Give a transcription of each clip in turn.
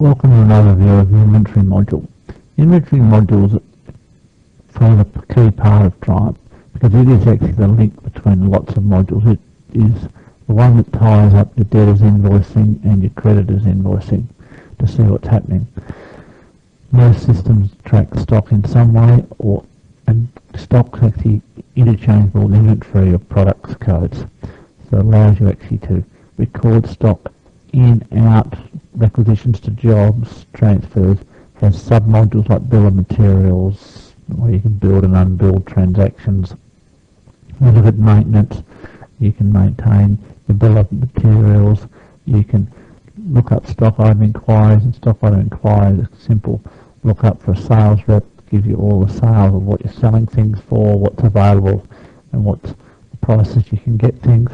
Welcome to another view of the inventory module. Inventory modules form a key part of Triumph because it is actually the link between lots of modules. It is the one that ties up your debtors invoicing and your creditors invoicing to see what's happening. Most systems track stock in some way, and stock's actually interchangeable with inventory or products codes. So it allows you actually to record stock in, out, requisitions to jobs, transfers, has sub-modules like bill of materials, where you can build and unbuild transactions. You look at maintenance, you can maintain the bill of materials, you can look up stock item inquiries, and stock item inquiries is simple. Look up for a sales rep, gives you all the sales of what you're selling things for, what's available, and what's the prices you can get things.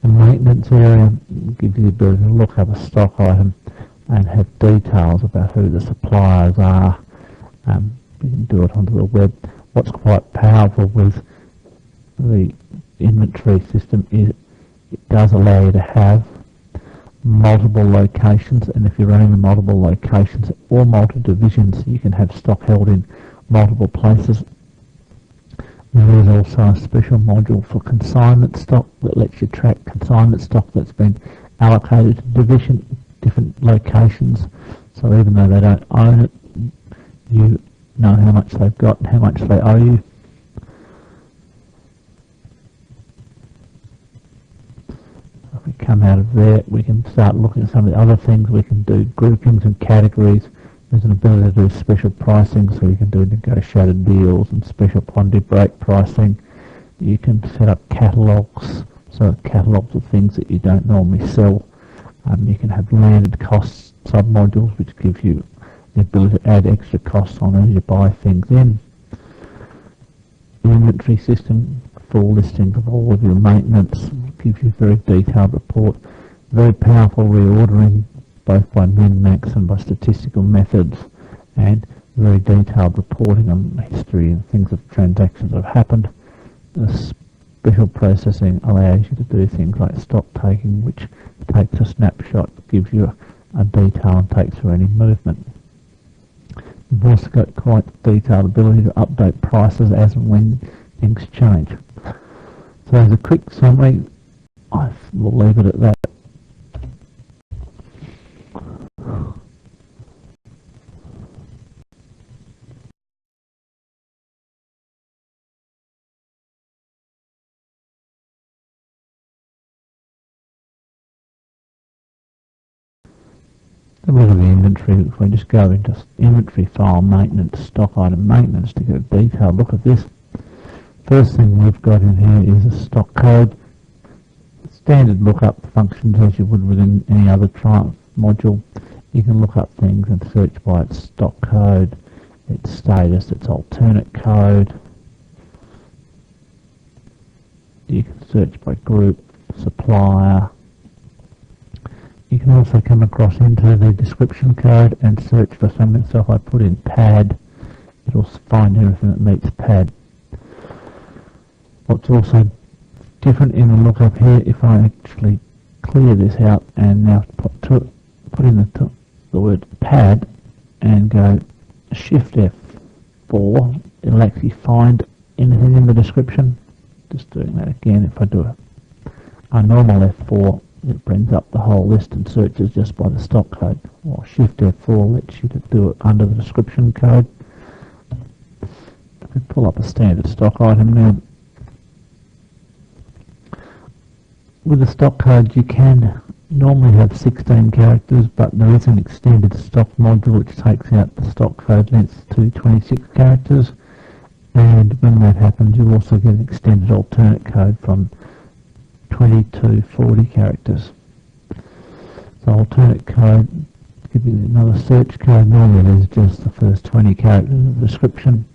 The maintenance area gives you the ability to look up a stock item and have details about who the suppliers are. You can do it onto the web. What's quite powerful with the inventory system is it does allow you to have multiple locations, and if you're running the multiple locations or multiple divisions, you can have stock held in multiple places. There is also a special module for consignment stock that lets you track consignment stock that's been allocated to different locations. So even though they don't own it, you know how much they've got and how much they owe you. If we come out of there, we can start looking at some of the other things. We can do groupings and categories. There's an ability to do special pricing, so you can do negotiated deals and special quantity break pricing. You can set up catalogues, so catalogues of things that you don't normally sell. You can have landed costs sub-modules, which gives you the ability to add extra costs on as you buy things in. The inventory system, full listings of all of your maintenance, gives you a very detailed report. Very powerful reordering, both by min-max and by statistical methods, and very detailed reporting on history and things of transactions that have happened. The special processing allows you to do things like stock taking, which takes a snapshot, gives you a detail and takes through any movement. You've also got quite detailed ability to update prices as and when things change. So as a quick summary, I will leave it at that. A look at the inventory. If we just go into inventory file maintenance, stock item maintenance to get a detailed look at this. First thing we've got in here is a stock code. Standard lookup functions as you would within any other Triumph module. You can look up things and search by its stock code, its status, its alternate code. You can search by group, supplier. You can also come across into the description code and search for something. So if I put in pad, it'll find everything that meets pad. What's also different in the lookup here, if I actually clear this out and now put in the word pad and go Shift F4, it'll actually find anything in the description. Just doing that again. If I do a normal F4, it brings up the whole list and searches just by the stock code. Or Shift F4 lets you to do it under the description code. If we pull up a standard stock item now, with the stock code you can normally have 16 characters, but there is an extended stock module which takes out the stock code length to 26 characters, and when that happens you'll also get an extended alternate code from 20 to 40 characters. So alternate code, give you another search code. Normally there's just the first 20 characters of the description.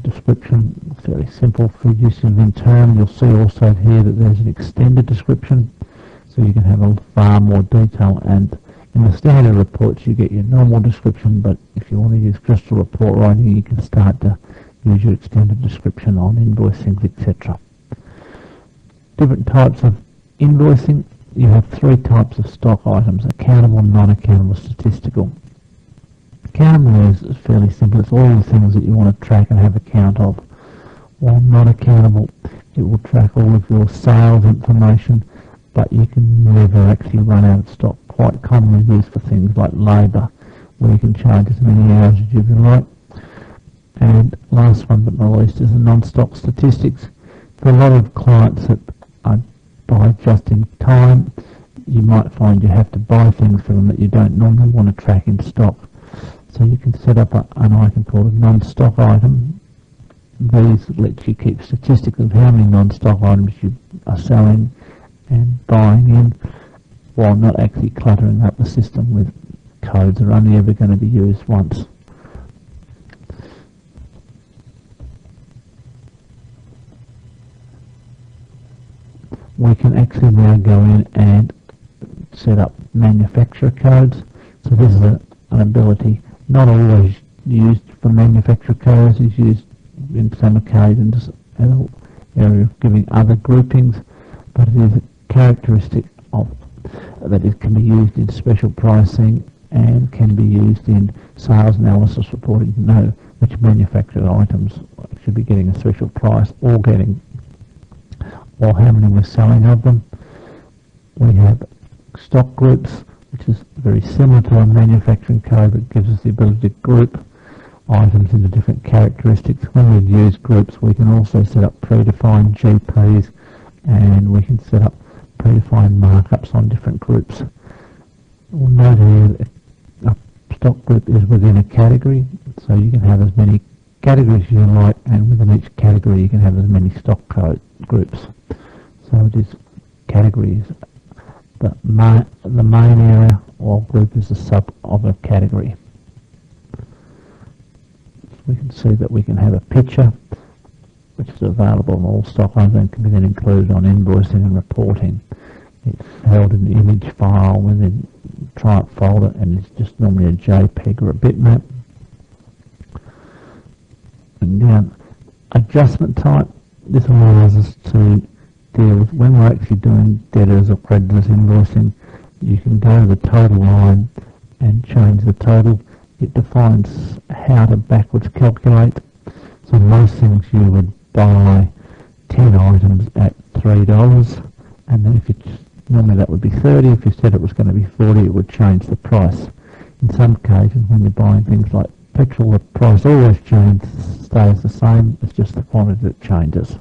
Description, fairly simple for use in term. You'll see also here that there's an extended description, so you can have a far more detail, and in the standard reports you get your normal description, but if you want to use crystal report writing you can start to use your extended description on invoicing, etc. Different types of invoicing. you have three types of stock items: accountable, non-accountable, statistical. Accountable is fairly simple. It's all the things that you want to track and have account of. While non-accountable, it will track all of your sales information, but you can never actually run out of stock. Quite commonly used for things like labour, where you can charge as many hours as you like. And last one but not least is the non-stock statistics. For a lot of clients that buy just in time, you might find you have to buy things for them that you don't normally want to track in stock. So you can set up an item called a non-stock item. These let you keep statistics of how many non-stock items you are selling and buying in, while not actually cluttering up the system with codes that are only ever going to be used once. We can actually now go in and set up manufacturer codes. So this is an ability not always used for manufacturer codes, is used in some occasions as an area of giving other groupings, but it is a characteristic of that it can be used in special pricing and can be used in sales analysis reporting to know which manufactured items should be getting a special price or how many we're selling of them. We have stock groups, which is very similar to a manufacturing code, but gives us the ability to group items into different characteristics. When we use groups, we can also set up predefined GPs, and we can set up predefined markups on different groups. We'll note here that a stock group is within a category, so you can have as many categories as you like, and within each category you can have as many stock code groups. So it is categories. The main area or group is a sub of a category. We can see that we can have a picture, which is available on all stock items and can be then included on invoicing and reporting. It's held in the image file within Triumph folder, and it's just normally a JPEG or a bitmap. And down, adjustment type. This allows us to deal with when we're actually doing debtors or creditors invoicing. You can go to the total line and change the total. It defines how to backwards calculate. So most things you would buy 10 items at $3, and then if you normally that would be 30. If you said it was going to be 40, it would change the price. In some occasions, when you're buying things like petrol, the price always stays the same. It's just the quantity that changes.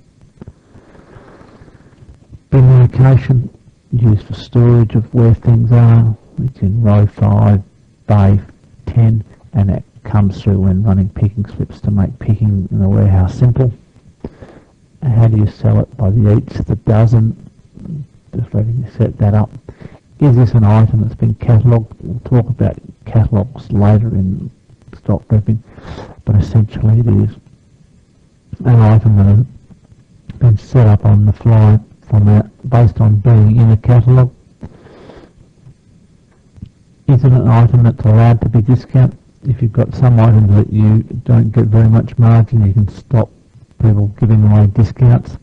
Bin location used for storage of where things are. It's in row 5, bay 10, and it comes through when running picking slips to make picking in the warehouse simple. And how do you sell it? By the each, the dozen. Just letting you set that up. Is this an item that's been catalogued? We'll talk about catalogues later in stock grouping, but essentially it is an item that has been set up on the fly based on being in a catalogue. Is it an item that's allowed to be discounted? If you've got some items that you don't get very much margin, you can stop people giving away discounts.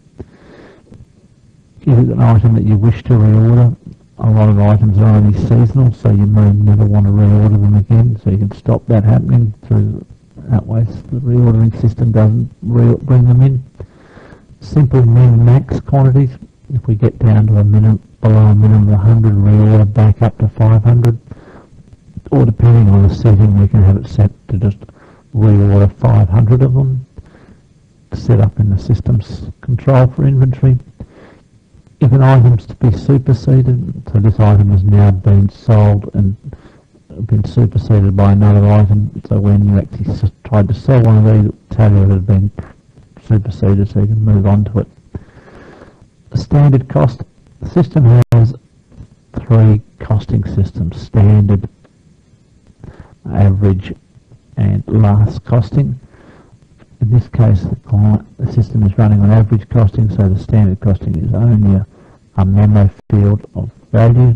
Is it an item that you wish to reorder? A lot of items are only seasonal, so you may never want to reorder them again, so you can stop that happening through that way. The reordering system doesn't bring them in. Simple min-max quantities. If we get down to below a minimum of 100, reorder back up to 500, or depending on the setting, we can have it set to just reorder 500 of them, set up in the system's control for inventory. If an item's to be superseded, so this item has now been sold and been superseded by another item, so when you actually tried to sell one of these, it will tell you it has been superseded, so you can move on to it. The standard cost. The system has 3 costing systems: standard, average, and last costing. In this case, the system is running on average costing, so the standard costing is only a memo field of value.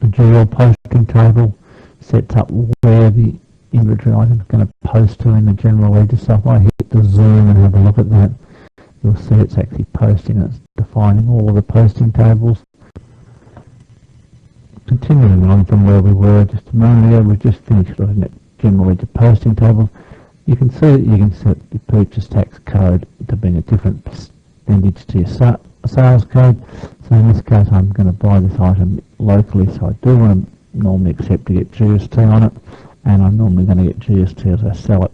The dual posting table sets up where the inventory item is going to post to in the general ledger. So if I hit the zoom and have a look at that, you'll see it's actually posting. It's defining all of the posting tables. Continuing on from where we were just a moment ago, we've just finished looking at general ledger posting tables. You can see that you can set the purchase tax code to being a different percentage to your sales code. So in this case I'm going to buy this item locally, so I do want to normally accept to get GST on it, and I'm normally going to get GST as I sell it.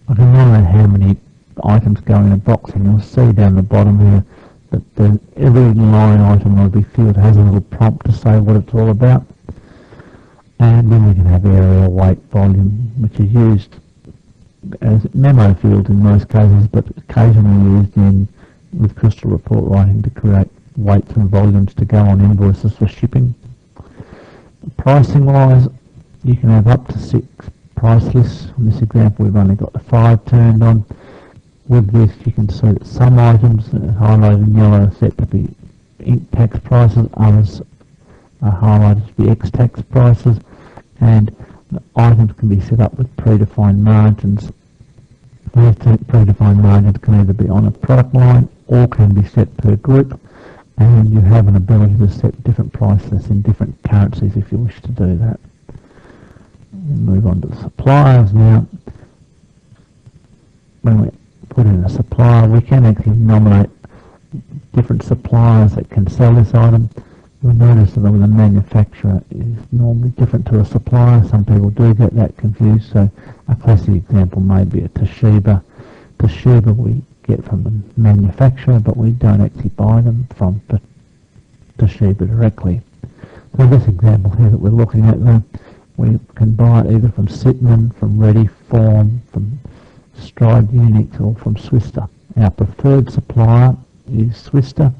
I can nominate how many items go in a box, and you'll see down the bottom here that every line item on the field has a little prompt to say what it's all about. And then we can have area, weight, volume, which is used as memo fields in most cases, but occasionally used with Crystal report writing to create weights and volumes to go on invoices for shipping. Pricing wise, you can have up to 6 price lists. In this example we've only got the 5 turned on. With this you can see that some items highlighted in yellow are set to be Inc tax prices, others are highlighted to be X tax prices, and the items can be set up with predefined margins. These predefined margins can either be on a product line or can be set per group, and you have an ability to set different price lists in different currencies if you wish to do that. We'll move on to the suppliers now. When we put in a supplier, we can actually nominate different suppliers that can sell this item. You'll notice that with a manufacturer is normally different to a supplier. Some people do get that confused, so a classic example may be a Toshiba. Toshiba we get from the manufacturer, but we don't actually buy them from Toshiba directly. So this example here that we're looking at there, we can buy it either from Sitman, from Readyform, from Stride Unix, or from Swister. Our preferred supplier is Swister.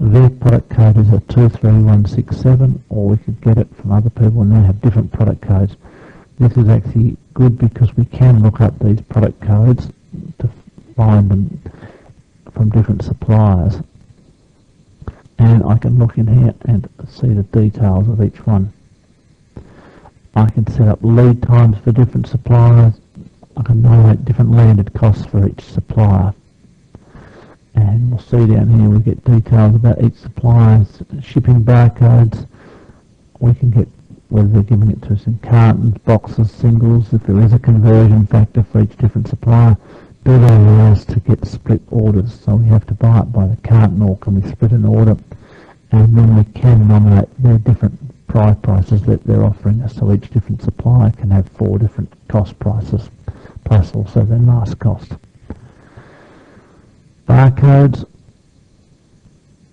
Their product code is a 23167, or we could get it from other people and they have different product codes. This is actually good because we can look up these product codes to find them from different suppliers. And I can look in here and see the details of each one. I can set up lead times for different suppliers. I can nominate different landed costs for each supplier. And we'll see down here we get details about each supplier's shipping barcodes. We can get whether they're giving it to us in cartons, boxes, singles, if there is a conversion factor for each different supplier. Do they allow us to get split orders? So we have to buy it by the carton, or can we split an order? And then we can nominate their different prices that they're offering us. So each different supplier can have 4 different cost prices, plus also their last cost. Barcodes,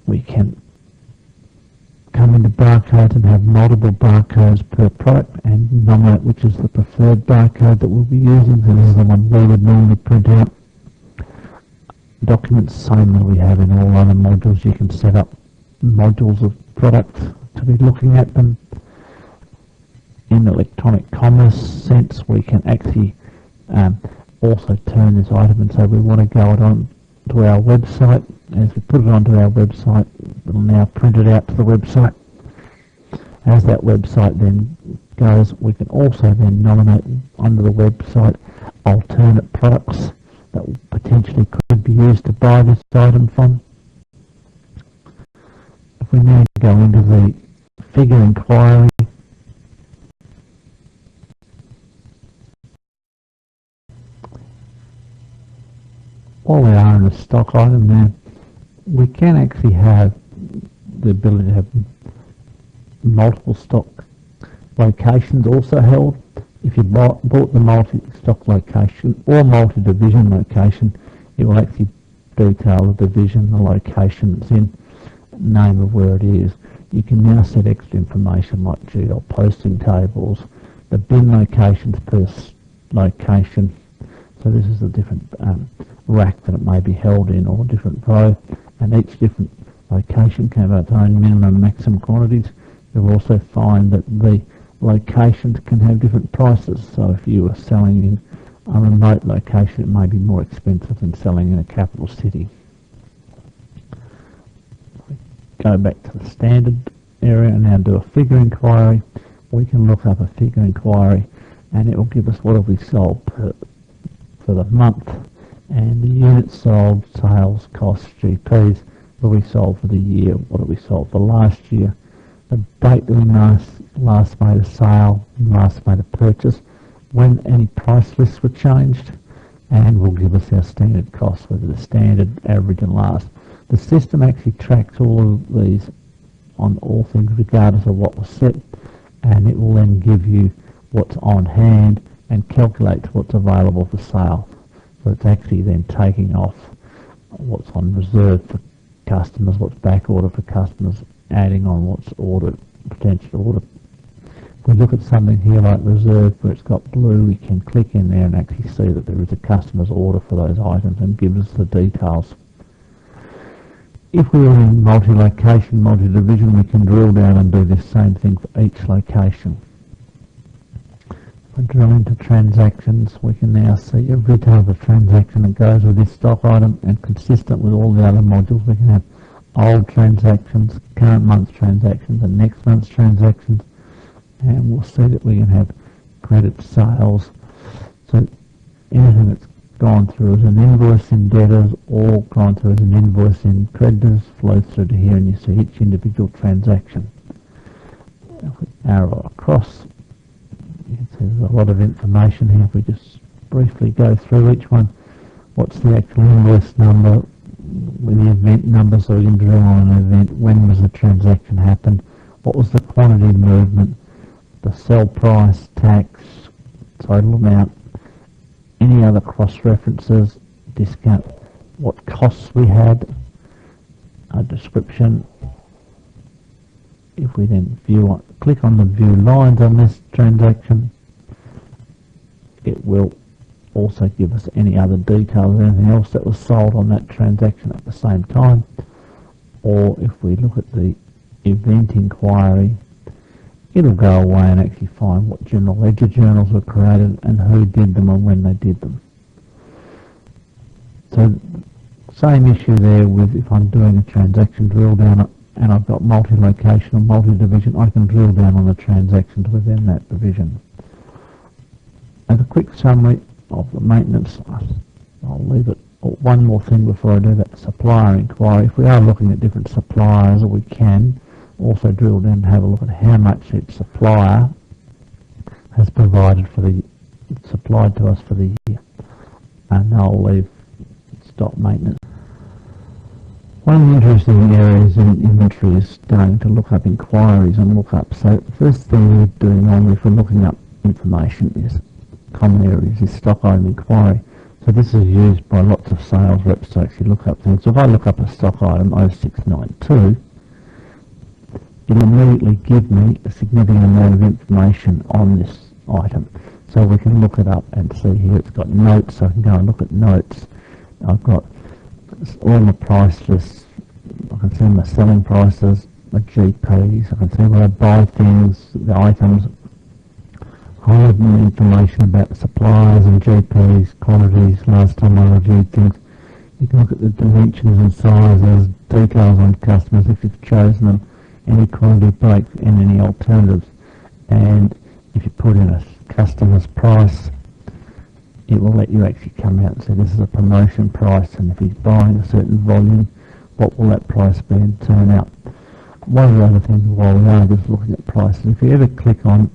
we can come into barcodes and have multiple barcodes per product and nominate which is the preferred barcode that we'll be using. So this is the one we would normally print out. Documents, same that we have in all other modules. You can set up modules of products to be looking at them. In electronic commerce sense, we can actually also turn this item and say we want to go it on to our website. As we put it onto our website, it'll now print it out to the website. As that website then goes, we can also then nominate under the website alternate products that potentially could be used to buy this item from. If we now go into the figure inquiry, while we are in a stock item now, we can actually have the ability to have multiple stock locations also held. If you bought the multi-stock location or multi-division location, it will actually detail the division, the location it's in, name of where it is. You can now set extra information like GL posting tables, the bin locations per location. So this is a different rack that it may be held in, or different row, and each different location can have its own minimum and maximum quantities. You'll also find that the locations can have different prices. So if you are selling in a remote location, it may be more expensive than selling in a capital city. Go back to the standard area and now do a figure inquiry. We can look up a figure inquiry and it will give us what have we sold for the month, and the units sold, sales, costs, GPs, what have we sold for the year, what have we sold for last year, the date that we last made a sale, last made a purchase, when any price lists were changed, and will give us our standard costs, whether the standard, average and last. The system actually tracks all of these on all things regardless of what was set, and it will then give you what's on hand and calculates what's available for sale. So it's actually then taking off what's on reserve for customers, what's back ordered for customers, adding on what's ordered, potential order. If we look at something here like reserve where it's got blue, we can click in there and actually see that there is a customer's order for those items and gives us the details. If we were in multi-location, multi-division, we can drill down and do the same thing for each location. If I drill into transactions, we can now see every type of transaction that goes with this stock item, and consistent with all the other modules, we can have old transactions, current month's transactions and next month's transactions, and we'll see that we can have credit sales. So anything that's gone through as an invoice in debtors or gone through as an invoice in creditors flows through to here, and you see each individual transaction. If we arrow across, you can see there's a lot of information here. If we just briefly go through each one, what's the actual invoice number with the event number, so we can drill on an event, when was the transaction happened, what was the quantity movement, the sell price, tax, total amount, any other cross-references, discount, what costs we had, a description. If we then click on the view lines on this transaction, it will also give us any other details, anything else that was sold on that transaction at the same time. Or if we look at the event inquiry, it'll go away and actually find what general ledger journals were created and who did them and when they did them. So same issue there with if I'm doing a transaction drill down and I've got multi-location or multi-division, I can drill down on the transactions within that division. As a quick summary of the maintenance, I'll leave it. One more thing before I do that, supplier inquiry. If we are looking at different suppliers, we can also drill down and have a look at how much each supplier has supplied to us for the year. And I'll leave stock maintenance. One of the interesting areas in inventory is starting to look up inquiries and lookups. So the first thing we're doing normally if we're looking up information is common areas, is stock item inquiry. So this is used by lots of sales reps to actually look up things. So if I look up a stock item 0692, it'll immediately give me a significant amount of information on this item. So we can look it up and see here it's got notes, so I can go and look at notes. I've got all my price lists, I can see my selling prices, my GPs, I can see where I buy things, the items, hiding information about the suppliers and GPs, quantities, last time I reviewed things. You can look at the dimensions and sizes, details on customers if you've chosen them, any quantity breaks and any alternatives. And if you put in a customer's price, it will let you actually come out and say this is a promotion price, and if he's buying a certain volume, what will that price be and turn out. One of the other things while we are just looking at prices, if you ever click on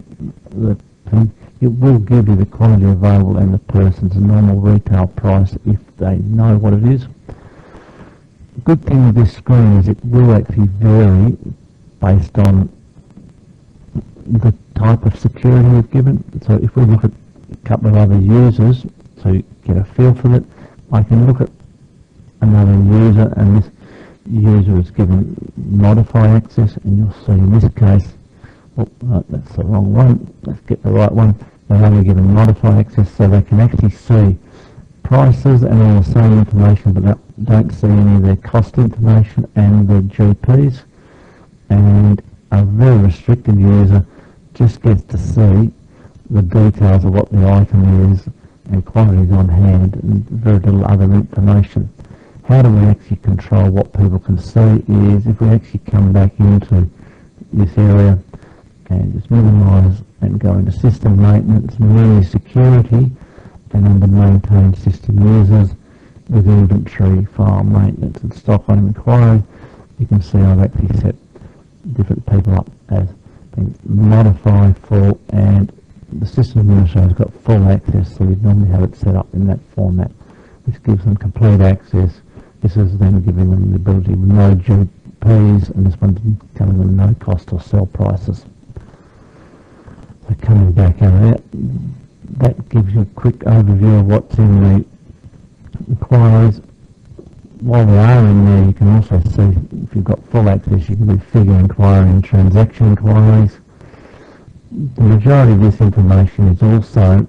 the thing, it will give you the quantity available and the person's normal retail price if they know what it is. The good thing with this screen is it will actually vary based on the type of security we've given. So if we look at a couple of other users, so you get a feel for it, I can look at another user, and this user is given modify access, and you'll see in this case, oh, no, that's the wrong one, let's get the right one. They're only given modify access so they can actually see prices and all the same information, but don't see any of their cost information and their GPs. And a very restricted user just gets to see the details of what the item is and quantities on hand and very little other information. How do we actually control what people can see is if we actually come back into this area and just minimise and go into system maintenance, manage security, and under maintain system users with inventory, file maintenance and stock item inquiry, you can see I've actually set different people up as being modified full, and the system administrator has got full access, so we'd normally have it set up in that format, which gives them complete access. This is then giving them the ability with no GPs, and this one's giving them no cost or sell prices. So coming back out of that, that gives you a quick overview of what's in the inquiries. While they are in there, you can also see, if you've got full access, you can do figure inquiry and transaction inquiries. The majority of this information is also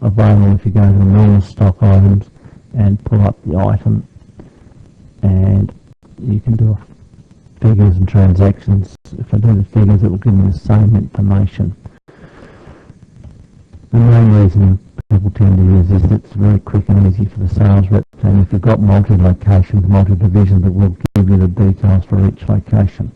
available if you go to the normal stock items and pull up the item, and you can do figures and transactions. If I do the figures, it will give me the same information. The main reason people tend to use this is it's very quick and easy for the sales reps, and if you've got multi-locations, multi-divisions, it will give you the details for each location.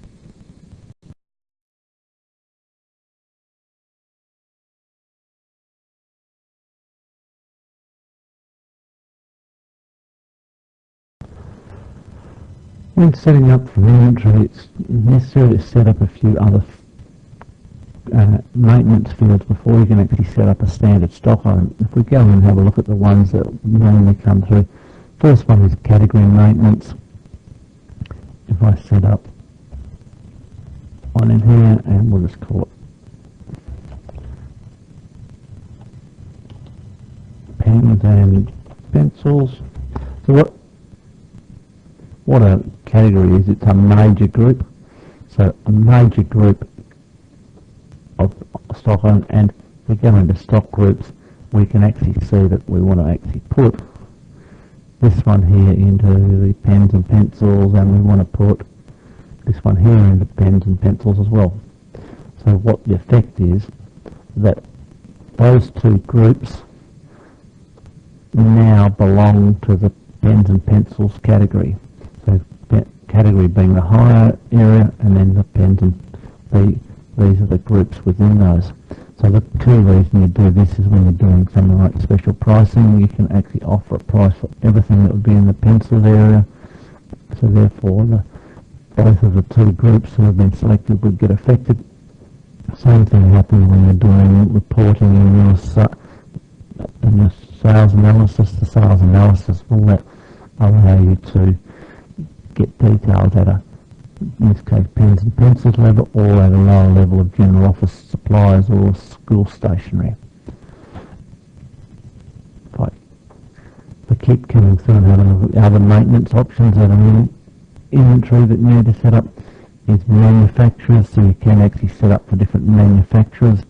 When setting up for inventory, it's necessary to set up a few other maintenance fields before you can actually set up a standard stock item. If we go and have a look at the ones that normally come through, first one is category maintenance. If I set up one in here, and we'll just call it pens and pencils. So what a category is, it's a major group. So a major group of stock on, and if we go into stock groups, we can actually see that we want to actually put this one here into the pens and pencils, and we want to put this one here into pens and pencils as well. So what the effect is that those two groups now belong to the pens and pencils category. So category being the higher area, and then the pens and these are the groups within those. So the key reason you do this is when you're doing something like special pricing, you can actually offer a price for everything that would be in the pencils area. So therefore, both of the two groups that have been selected would get affected. Same thing happens when you're doing reporting in your sales analysis. The sales analysis will allow you to get details at a, in this case, pens and pencils level, or at a lower level of general office supplies or school stationery. Right. We keep coming through and having a look at other maintenance options that are in inventory that you need to set up. Is manufacturers, so you can actually set up for different manufacturers.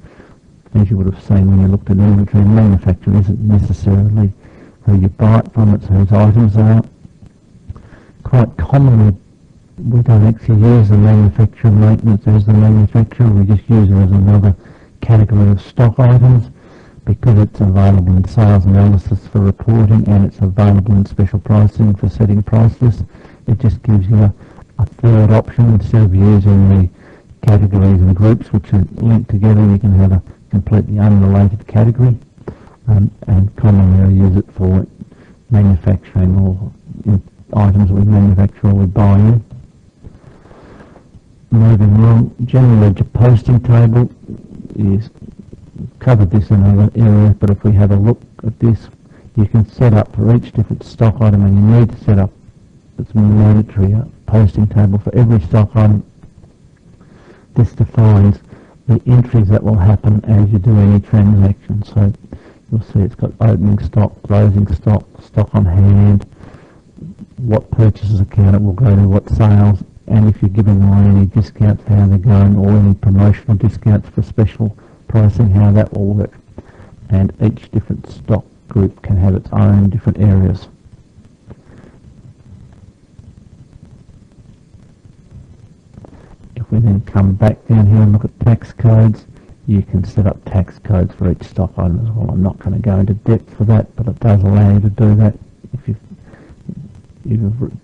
As you would have seen when you looked at inventory, manufacturer isn't necessarily who you buy it from, it's whose items they are. Quite commonly, we don't actually use the manufacturer maintenance as the manufacturer, we just use it as another category of stock items, because it's available in sales analysis for reporting, and it's available in special pricing for setting price lists. It just gives you a third option. Instead of using the categories and groups which are linked together, you can have a completely unrelated category, and commonly I use it for manufacturing or items we manufacture or we buy in. Moving along, general ledger posting table is covered this in other areas, but if we have a look at this, you can set up for each different stock item, and you need to set up, it's mandatory, a posting table for every stock item. This defines the entries that will happen as you do any transaction. So you'll see it's got opening stock, closing stock, stock on hand, what purchases account it will go to, what sales, and if you're giving away any discounts, how they're going, or any promotional discounts for special pricing, how that will work. And each different stock group can have its own different areas. If we then come back down here and look at tax codes, you can set up tax codes for each stock item as well. I'm not going to go into depth for that, but it does allow you to do that. If you've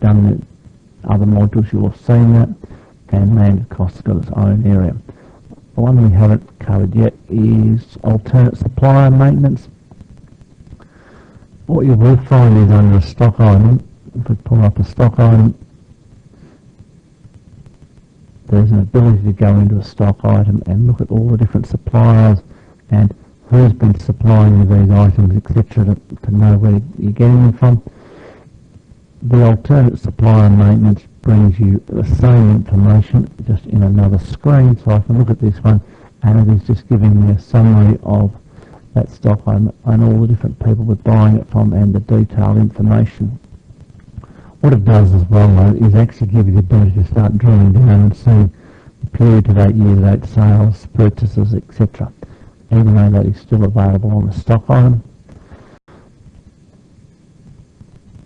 done the other modules, you'll have seen that, and landed cost has got its own area. The one we haven't covered yet is alternate supplier maintenance. What you will find is under a stock item, if we pull up a stock item, there's an ability to go into a stock item and look at all the different suppliers and who's been supplying you these items, etc., to know where you're getting them from. The alternate supplier maintenance brings you the same information, just in another screen. So I can look at this one, and it is just giving me a summary of that stock item and all the different people we're buying it from and the detailed information. What it does as well, though, is actually give you the ability to start drilling down and seeing the period to date, year to date sales, purchases, etc., even though that is still available on the stock item.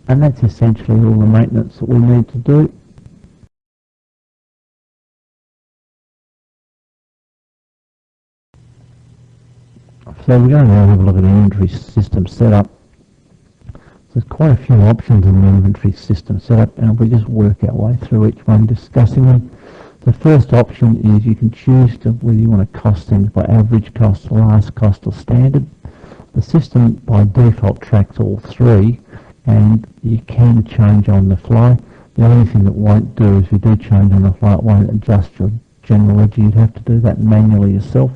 And that's essentially all the maintenance that we need to do. So we're going to now have a look at the inventory system setup. There's quite a few options in the inventory system setup, and we just work our way through each one, discussing them. The first option is you can choose to whether you want to cost things by average cost, last cost, or standard. The system by default tracks all three, and you can change on the fly. The only thing it won't do is if you do change on the fly, it won't adjust your general ledger. You'd have to do that manually yourself.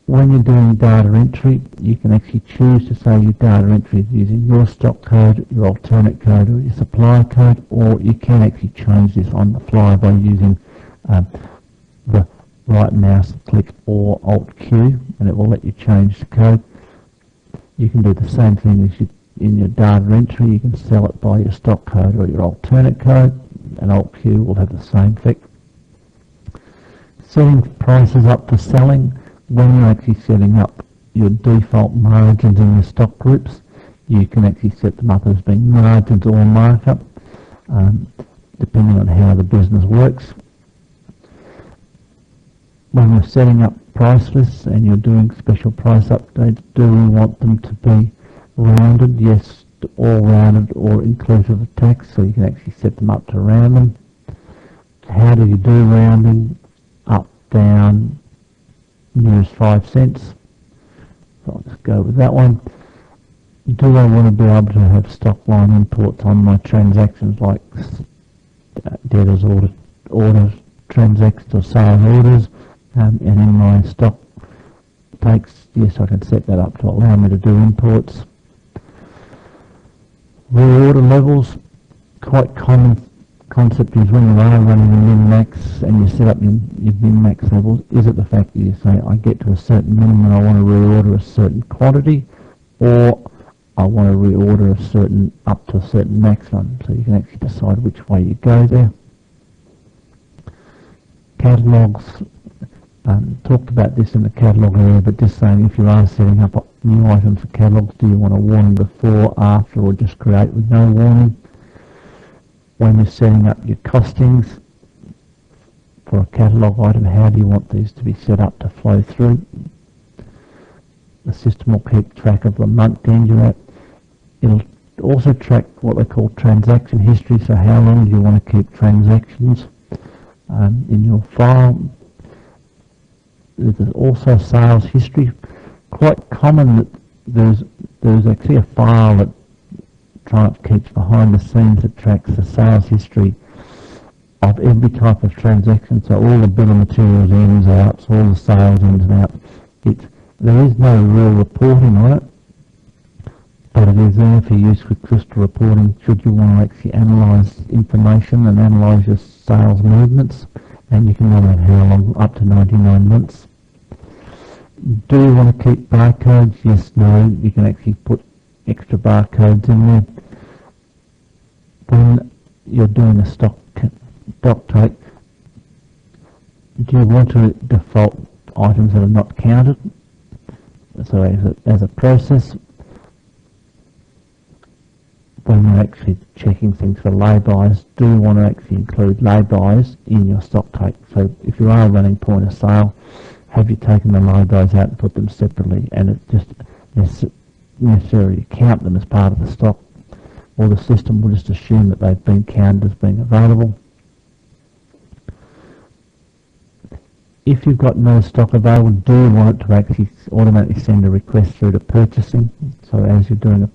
When you're doing data entry, you can actually choose to say your data entry is using your stock code, your alternate code, or your supplier code, or you can actually change this on the fly by using the right mouse click or Alt Q, and it will let you change the code. You can do the same thing as in your data entry. You can sell it by your stock code or your alternate code, and Alt Q will have the same effect. Setting prices up for selling. When you're actually setting up your default margins in your stock groups, you can actually set them up as being margins or markup, depending on how the business works. When you're setting up price lists and you're doing special price updates, do we want them to be rounded? Yes, all rounded or inclusive of tax, so you can actually set them up to round them. How do you do rounding? Up, down, nearest 5 cents. So I'll just go with that one. Do I want to be able to have stock line imports on my transactions, like debtors order transactions or sales orders, and in my stock takes? Yes, I can set that up to allow me to do imports. Reorder levels, quite common concept is when you are running a min-max and you set up your min-max levels, is it the fact that you say, I get to a certain minimum and I want to reorder a certain quantity, or I want to reorder up to a certain maximum? So you can actually decide which way you go there. Catalogues, talked about this in the catalogue area, but just saying, if you are setting up new items for catalogues, do you want a warning before, after, or just create with no warning? When you're setting up your costings for a catalogue item, how do you want these to be set up to flow through? The system will keep track of the month end you're at. It'll also track what they call transaction history, so how long do you want to keep transactions in your file. There's also sales history. Quite common that there's actually a file that Triumph keeps behind the scenes that tracks the sales history of every type of transaction, so all the bill of materials ins, outs, all the sales ins and outs. There is no real reporting on it, but it is there for use with crystal reporting should you want to actually analyse information and analyse your sales movements, and you can run that how long, up to 99 months. Do you want to keep barcodes? Yes, no. You can actually put extra barcodes in there. When you're doing a stock take, do you want to default items that are not counted? So as a process, when you're actually checking things for lay-bys, do you want to actually include lay-bys in your stock take? So if you are running point of sale, have you taken the lay-bys out and put them separately, and it's just necessary to count them as part of the stock, or the system will just assume that they've been counted as being available. If you've got no stock available, do you want it to actually automatically send a request through to purchasing? So as you're doing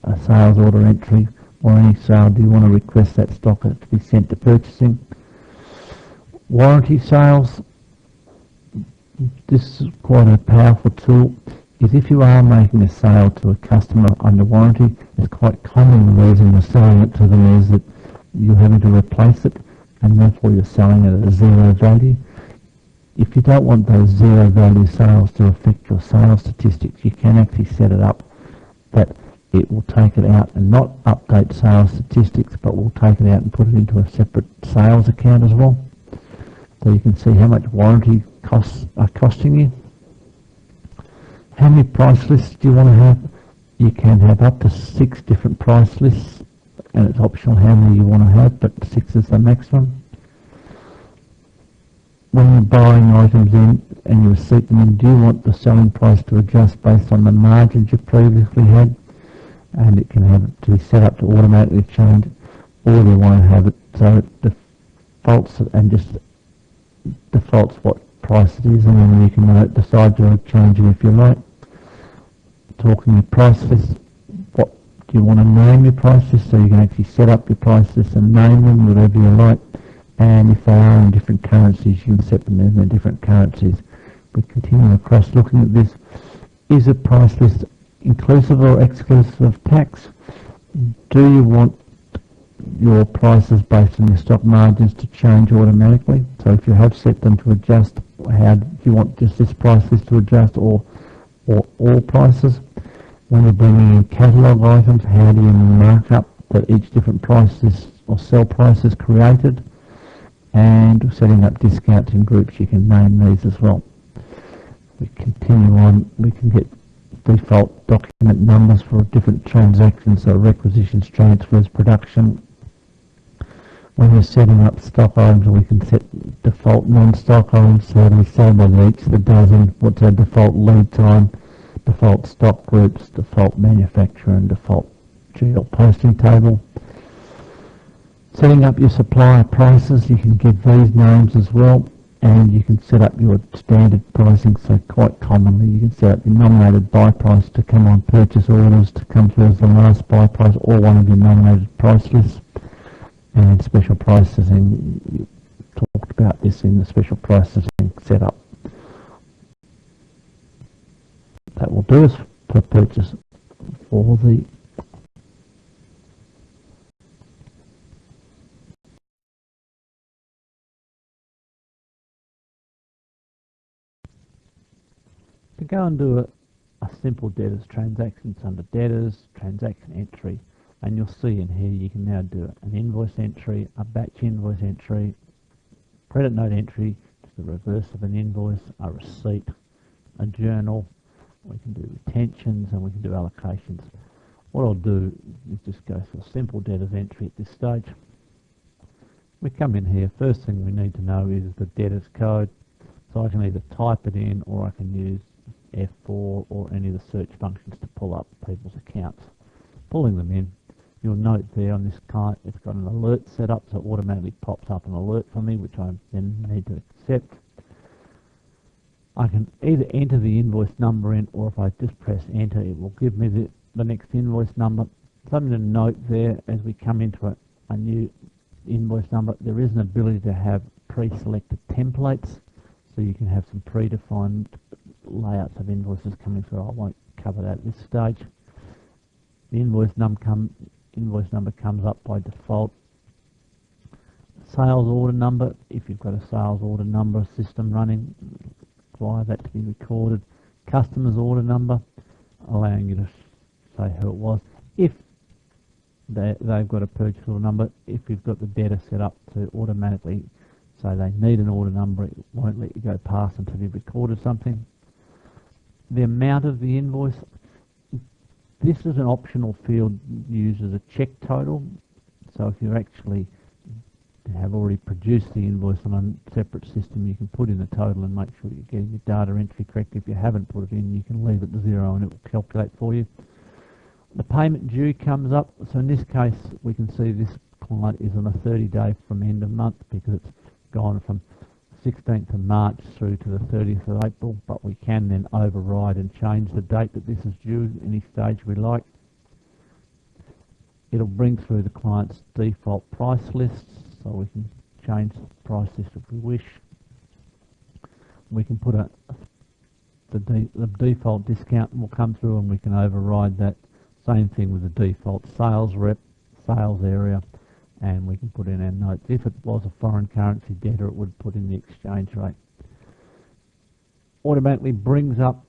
a sales order entry or any sale, do you want to request that stock to be sent to purchasing? Warranty sales, this is quite a powerful tool, is if you are making a sale to a customer under warranty, it's quite common the reason you're selling it to them is that you're having to replace it and therefore you're selling it at a zero value. If you don't want those zero value sales to affect your sales statistics, you can actually set it up that it will take it out and not update sales statistics, but will take it out and put it into a separate sales account as well. So you can see how much warranty costs are costing you. How many price lists do you want to have? You can have up to 6 different price lists, and it's optional how many you want to have, but 6 is the maximum. When you're buying items in and you receipt them in, do you want the selling price to adjust based on the margins you previously had? And it can have it to be set up to automatically change, or do you want to have it so it defaults and just defaults what price it is, and then you can decide to change it if you like. Talking your price list, what do you want to name your price list, so you can actually set up your price list and name them whatever you like. And if they are in different currencies, you can set them in their different currencies. We continue across looking at this. Is a price list inclusive or exclusive of tax? Do you want your prices based on your stock margins to change automatically? So if you have set them to adjust, how do you want just this price list to adjust, or all prices? When you're bringing in catalogue items, how do you mark up that each different price list or sell price is created? And setting up discounts in groups, you can name these as well. We continue on, we can get default document numbers for different transactions, so requisitions, transfers, production. When you're setting up stock items, we can set default non-stock items, so how do we sell by each of the dozen, what's our default lead time, default stock groups, default manufacturer and default GL posting table. Setting up your supplier prices, you can give these names as well, and you can set up your standard pricing, so quite commonly you can set up your nominated buy price to come on purchase orders to come through as the last buy price or one of your nominated price lists. And special pricing, we talked about this in the special pricing setup. That will do us per purchase for the to go and do a simple debtors transaction. It's under debtors, transaction entry, and you'll see in here you can now do an invoice entry, a batch invoice entry, credit note entry to the reverse of an invoice, a receipt, a journal. We can do retentions and we can do allocations. What I'll do is just go for a simple debtors entry at this stage. We come in here, first thing we need to know is the debtors code. So I can either type it in or I can use F4 or any of the search functions to pull up people's accounts. Pulling them in, you'll note there on this card it's got an alert set up, so it automatically pops up an alert for me, which I then need to accept. I can either enter the invoice number in, or if I just press enter, it will give me the next invoice number. Something to note there as we come into a new invoice number, there is an ability to have pre-selected templates, so you can have some predefined layouts of invoices coming through. I won't cover that at this stage. The invoice number comes up by default. Sales order number, if you've got a sales order number system running, require that to be recorded. Customer's order number, allowing you to say who it was. If they've got a purchase order number, if you've got the debtor set up to automatically say they need an order number, it won't let you go past until you've recorded something. The amount of the invoice, this is an optional field used as a check total. So if you actually have already produced the invoice on a separate system, you can put in the total and make sure you're getting your data entry correct. If you haven't put it in, you can leave it to 0 and it will calculate for you. The payment due comes up. So in this case, we can see this client is on a 30-day from end of month because it's gone from 16th of March through to the 30th of April, but we can then override and change the date that this is due any stage we like. It'll bring through the client's default price lists, so we can change the price list if we wish. We can put the default discount will come through, and we can override that. Same thing with the default sales rep, sales area, and we can put in our notes. If it was a foreign currency debtor, it would put in the exchange rate. Automatically brings up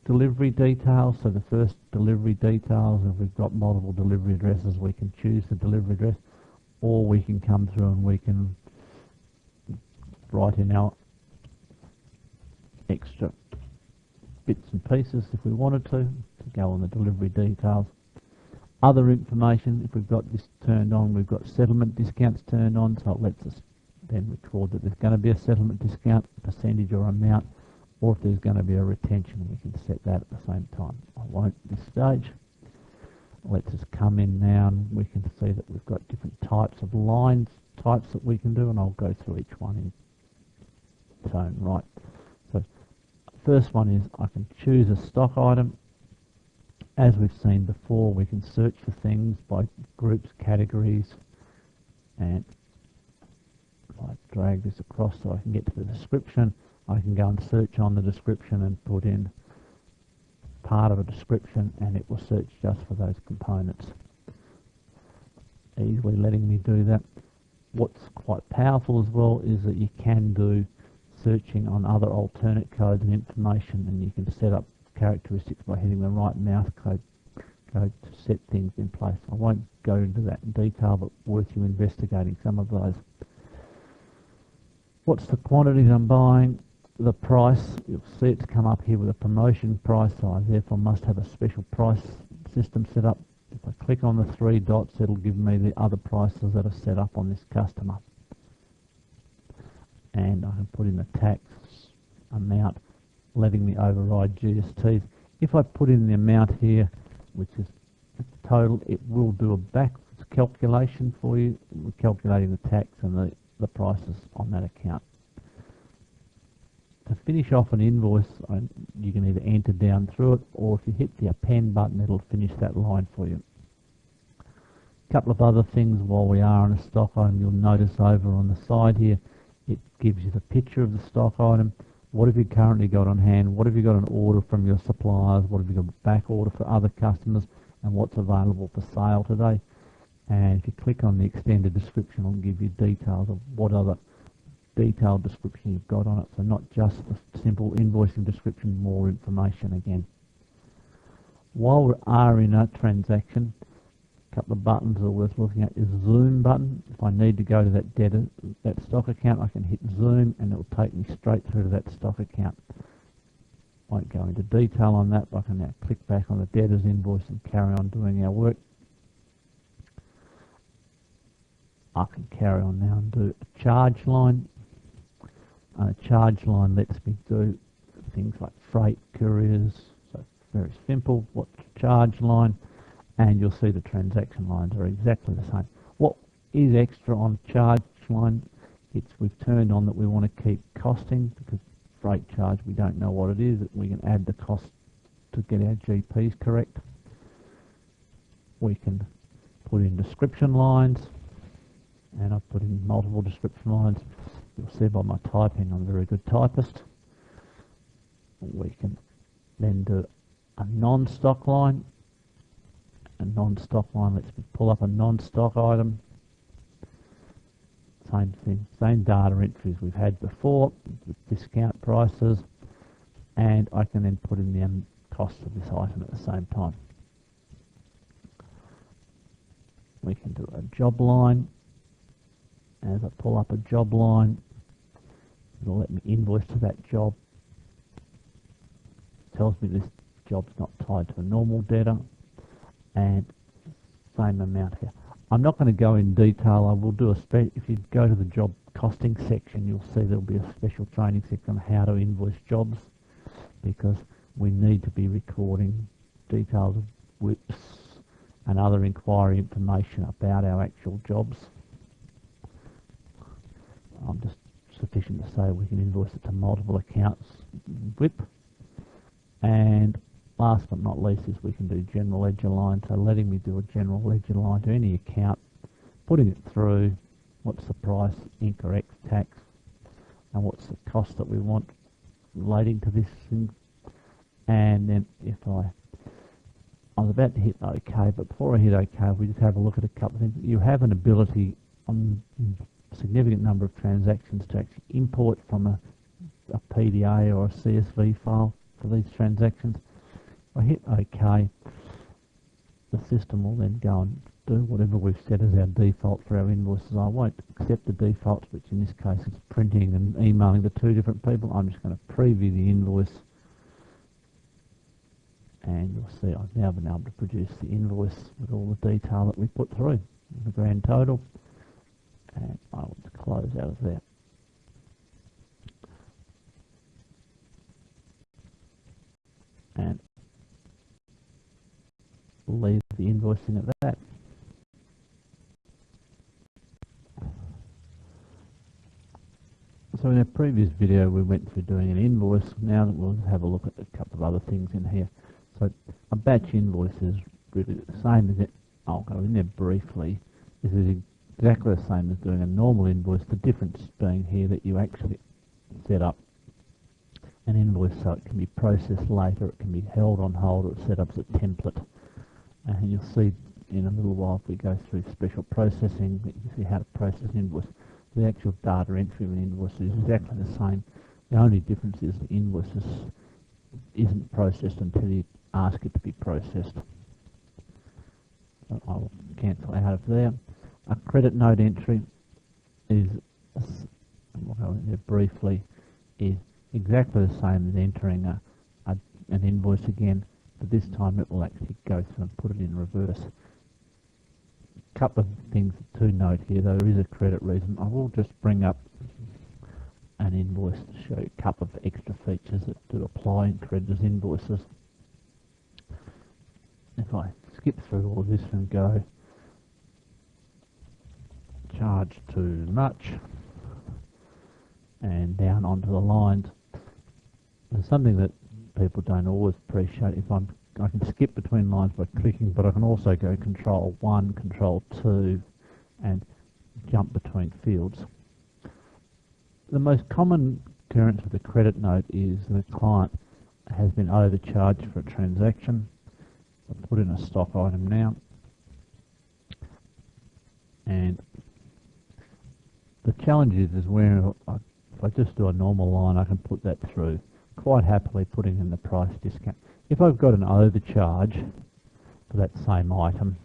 delivery details. So the first delivery details, if we've got multiple delivery addresses, we can choose the delivery address, or we can come through and we can write in our extra bits and pieces if we wanted to go on the delivery details. Other information, if we've got this turned on, we've got settlement discounts turned on, so it lets us then record that there's going to be a settlement discount, percentage or amount, or if there's going to be a retention, we can set that at the same time. I won't at this stage. Let's us come in now, and we can see that we've got different types of lines, types that we can do, and I'll go through each one in its own right. So first one is I can choose a stock item. As we've seen before, we can search for things by groups, categories, and if I drag this across so I can get to the description, I can go and search on the description and put in part of a description, and it will search just for those components, easily letting me do that. What's quite powerful as well is that you can do searching on other alternate codes and information, and you can set up characteristics by hitting the right mouse code to set things in place. I won't go into that in detail, but worth you investigating some of those. What's the quantities I'm buying? The price, you'll see it's come up here with a promotion price, so I therefore must have a special price system set up. If I click on the three dots, it'll give me the other prices that are set up on this customer. And I can put in the tax amount, letting me override GSTs. If I put in the amount here, which is the total, it will do a backwards calculation for you. We're calculating the tax and the prices on that account. To finish off an invoice, you can either enter down through it, or if you hit the append button, it'll finish that line for you. A couple of other things while we are on a stock item, you'll notice over on the side here, it gives you the picture of the stock item. What have you currently got on hand? What have you got an order from your suppliers? What have you got back order for other customers? And what's available for sale today? And if you click on the extended description, it'll give you details of what other detailed description you've got on it. So not just the simple invoicing description, more information again. While we are in a transaction, a couple of buttons that are worth looking at is zoom button. If I need to go to that stock account, I can hit zoom and it will take me straight through to that stock account. Won't go into detail on that, but I can now click back on the debtors invoice and carry on doing our work. I can carry on now and do a charge line. A charge line lets me do things like freight, couriers, so very simple. What's the charge line? And you'll see the transaction lines are exactly the same. What is extra on charge line? We've turned on that we want to keep costing, because freight charge, we don't know what it is. We can add the cost to get our GPs correct. We can put in description lines, and I've put in multiple description lines. You'll see by my typing, I'm a very good typist. We can then do a non-stock line. A non-stock line lets me pull up a non-stock item. Same thing, same data entries we've had before with discount prices, and I can then put in the cost of this item at the same time. We can do a job line. As I pull up a job line, it'll let me invoice to that job. It tells me this job's not tied to a normal debtor, and same amount here. I'm not going to go in detail. I will do if you go to the job costing section, you'll see there'll be a special training section on how to invoice jobs, because we need to be recording details of WIPs and other inquiry information about our actual jobs. I'm just sufficient to say we can invoice it to multiple accounts WIP. And last but not least is we can do general ledger line, so letting me do a general ledger line to any account, putting it through, what's the price, incorrect tax, and what's the cost that we want relating to this thing. And then if I was about to hit OK, but before I hit OK, we just have a look at a couple of things. You have an ability on a significant number of transactions to actually import from a PDA or a CSV file for these transactions. If I hit OK, the system will then go and do whatever we've set as our default for our invoices. I won't accept the defaults, which in this case is printing and emailing to two different people. I'm just going to preview the invoice, and you'll see I've now been able to produce the invoice with all the detail that we put through, the grand total, and I will close out of there. And leave the invoicing at that. So in our previous video we went through doing an invoice. Now we'll have a look at a couple of other things in here. So a batch invoice is really the same as it. I'll go in there briefly. This is exactly the same as doing a normal invoice. The difference being here that you actually set up an invoice so it can be processed later, it can be held on hold, or it's set up as a template. And you'll see in a little while if we go through special processing, you can see how to process an invoice. The actual data entry of an invoice is exactly the same. The only difference is the invoice isn't processed until you ask it to be processed. So I'll cancel out of there. A credit note entry is, we'll go in there briefly, is exactly the same as entering an invoice again, but this time it will actually go through and put it in reverse. Couple of things to note here, though there is a credit reason. I will just bring up an invoice to show you a couple of extra features that do apply in creditors' invoices. If I skip through all of this and go charge too much and down onto the lines, there's something that people don't always appreciate. I can skip between lines by clicking, but I can also go Control 1, Control 2 and jump between fields. The most common occurrence with a credit note is the client has been overcharged for a transaction. I'll put in a stock item now, and the challenge is where if I just do a normal line, I can put that through quite happily, putting in the price discount. If I've got an overcharge for that same item,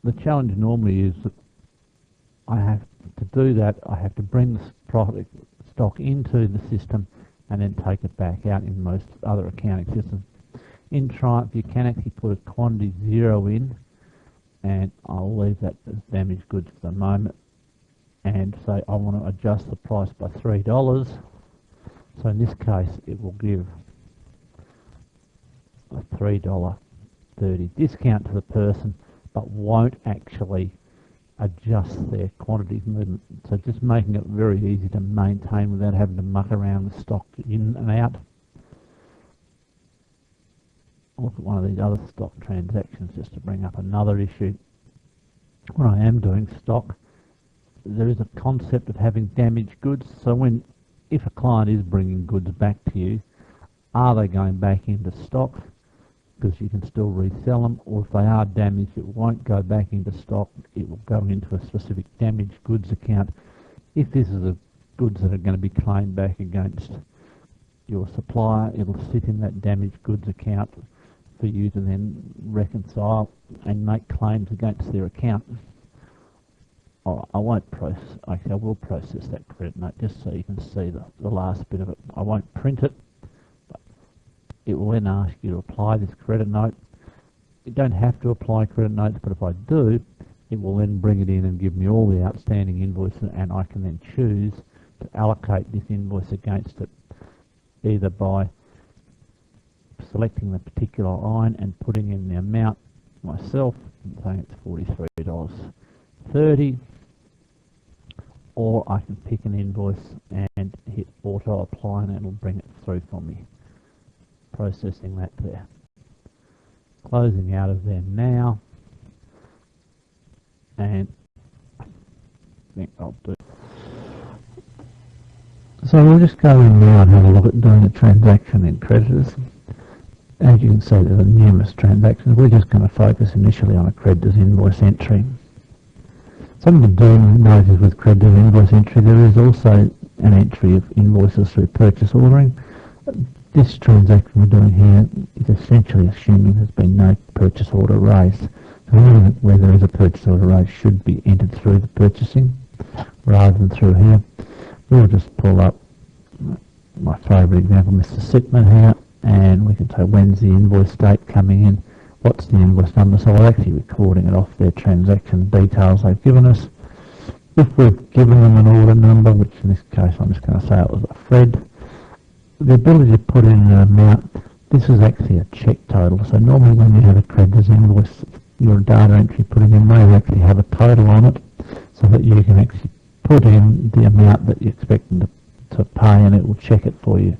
the challenge normally is that I have to do that. I have to bring the stock into the system and then take it back out in most other accounting systems. In Triumph, you can actually put a quantity 0 in, and I'll leave that as damaged goods for the moment, and say I want to adjust the price by $3. So in this case, it will give a $3.30 discount to the person, but won't actually adjust their quantities movement. So just making it very easy to maintain without having to muck around with stock in and out. I'll look at one of these other stock transactions just to bring up another issue. When I am doing stock, there is a concept of having damaged goods. So if a client is bringing goods back to you, are they going back into stock? Because you can still resell them, or if they are damaged, it won't go back into stock, it will go into a specific damaged goods account. If this is a goods that are going to be claimed back against your supplier, it'll sit in that damaged goods account for you to then reconcile and make claims against their account. I won't process, actually I will process that credit note just so you can see the last bit of it. I won't print it, but it will then ask you to apply this credit note. You don't have to apply credit notes, but if I do, it will then bring it in and give me all the outstanding invoices, and I can then choose to allocate this invoice against it, either by selecting the particular line and putting in the amount myself, and saying it's $43.30, or I can pick an invoice and hit auto apply and it'll bring it through for me. Processing that there. Closing out of there now, and think I'll do. So we'll just go in now and have a look at doing a transaction in creditors. As you can see, there's numerous transactions. We're just going to focus initially on a creditors invoice entry. Something to do notice with creditors invoice entry, there is also an entry of invoices through purchase ordering. This transaction we're doing here is essentially assuming there's been no purchase order raised. So where there is a purchase order raised should be entered through the purchasing rather than through here. We'll just pull up my favourite example, Mr. Sitman here, and we can say when's the invoice date coming in, what's the invoice number, so we're actually recording it off their transaction details they've given us. If we've given them an order number, which in this case I'm just going to say it was a Fred, the ability to put in an amount, this is actually a check total, so normally when you have a creditors invoice, your data entry putting in may actually have a total on it, so that you can actually put in the amount that you're expecting to pay and it will check it for you.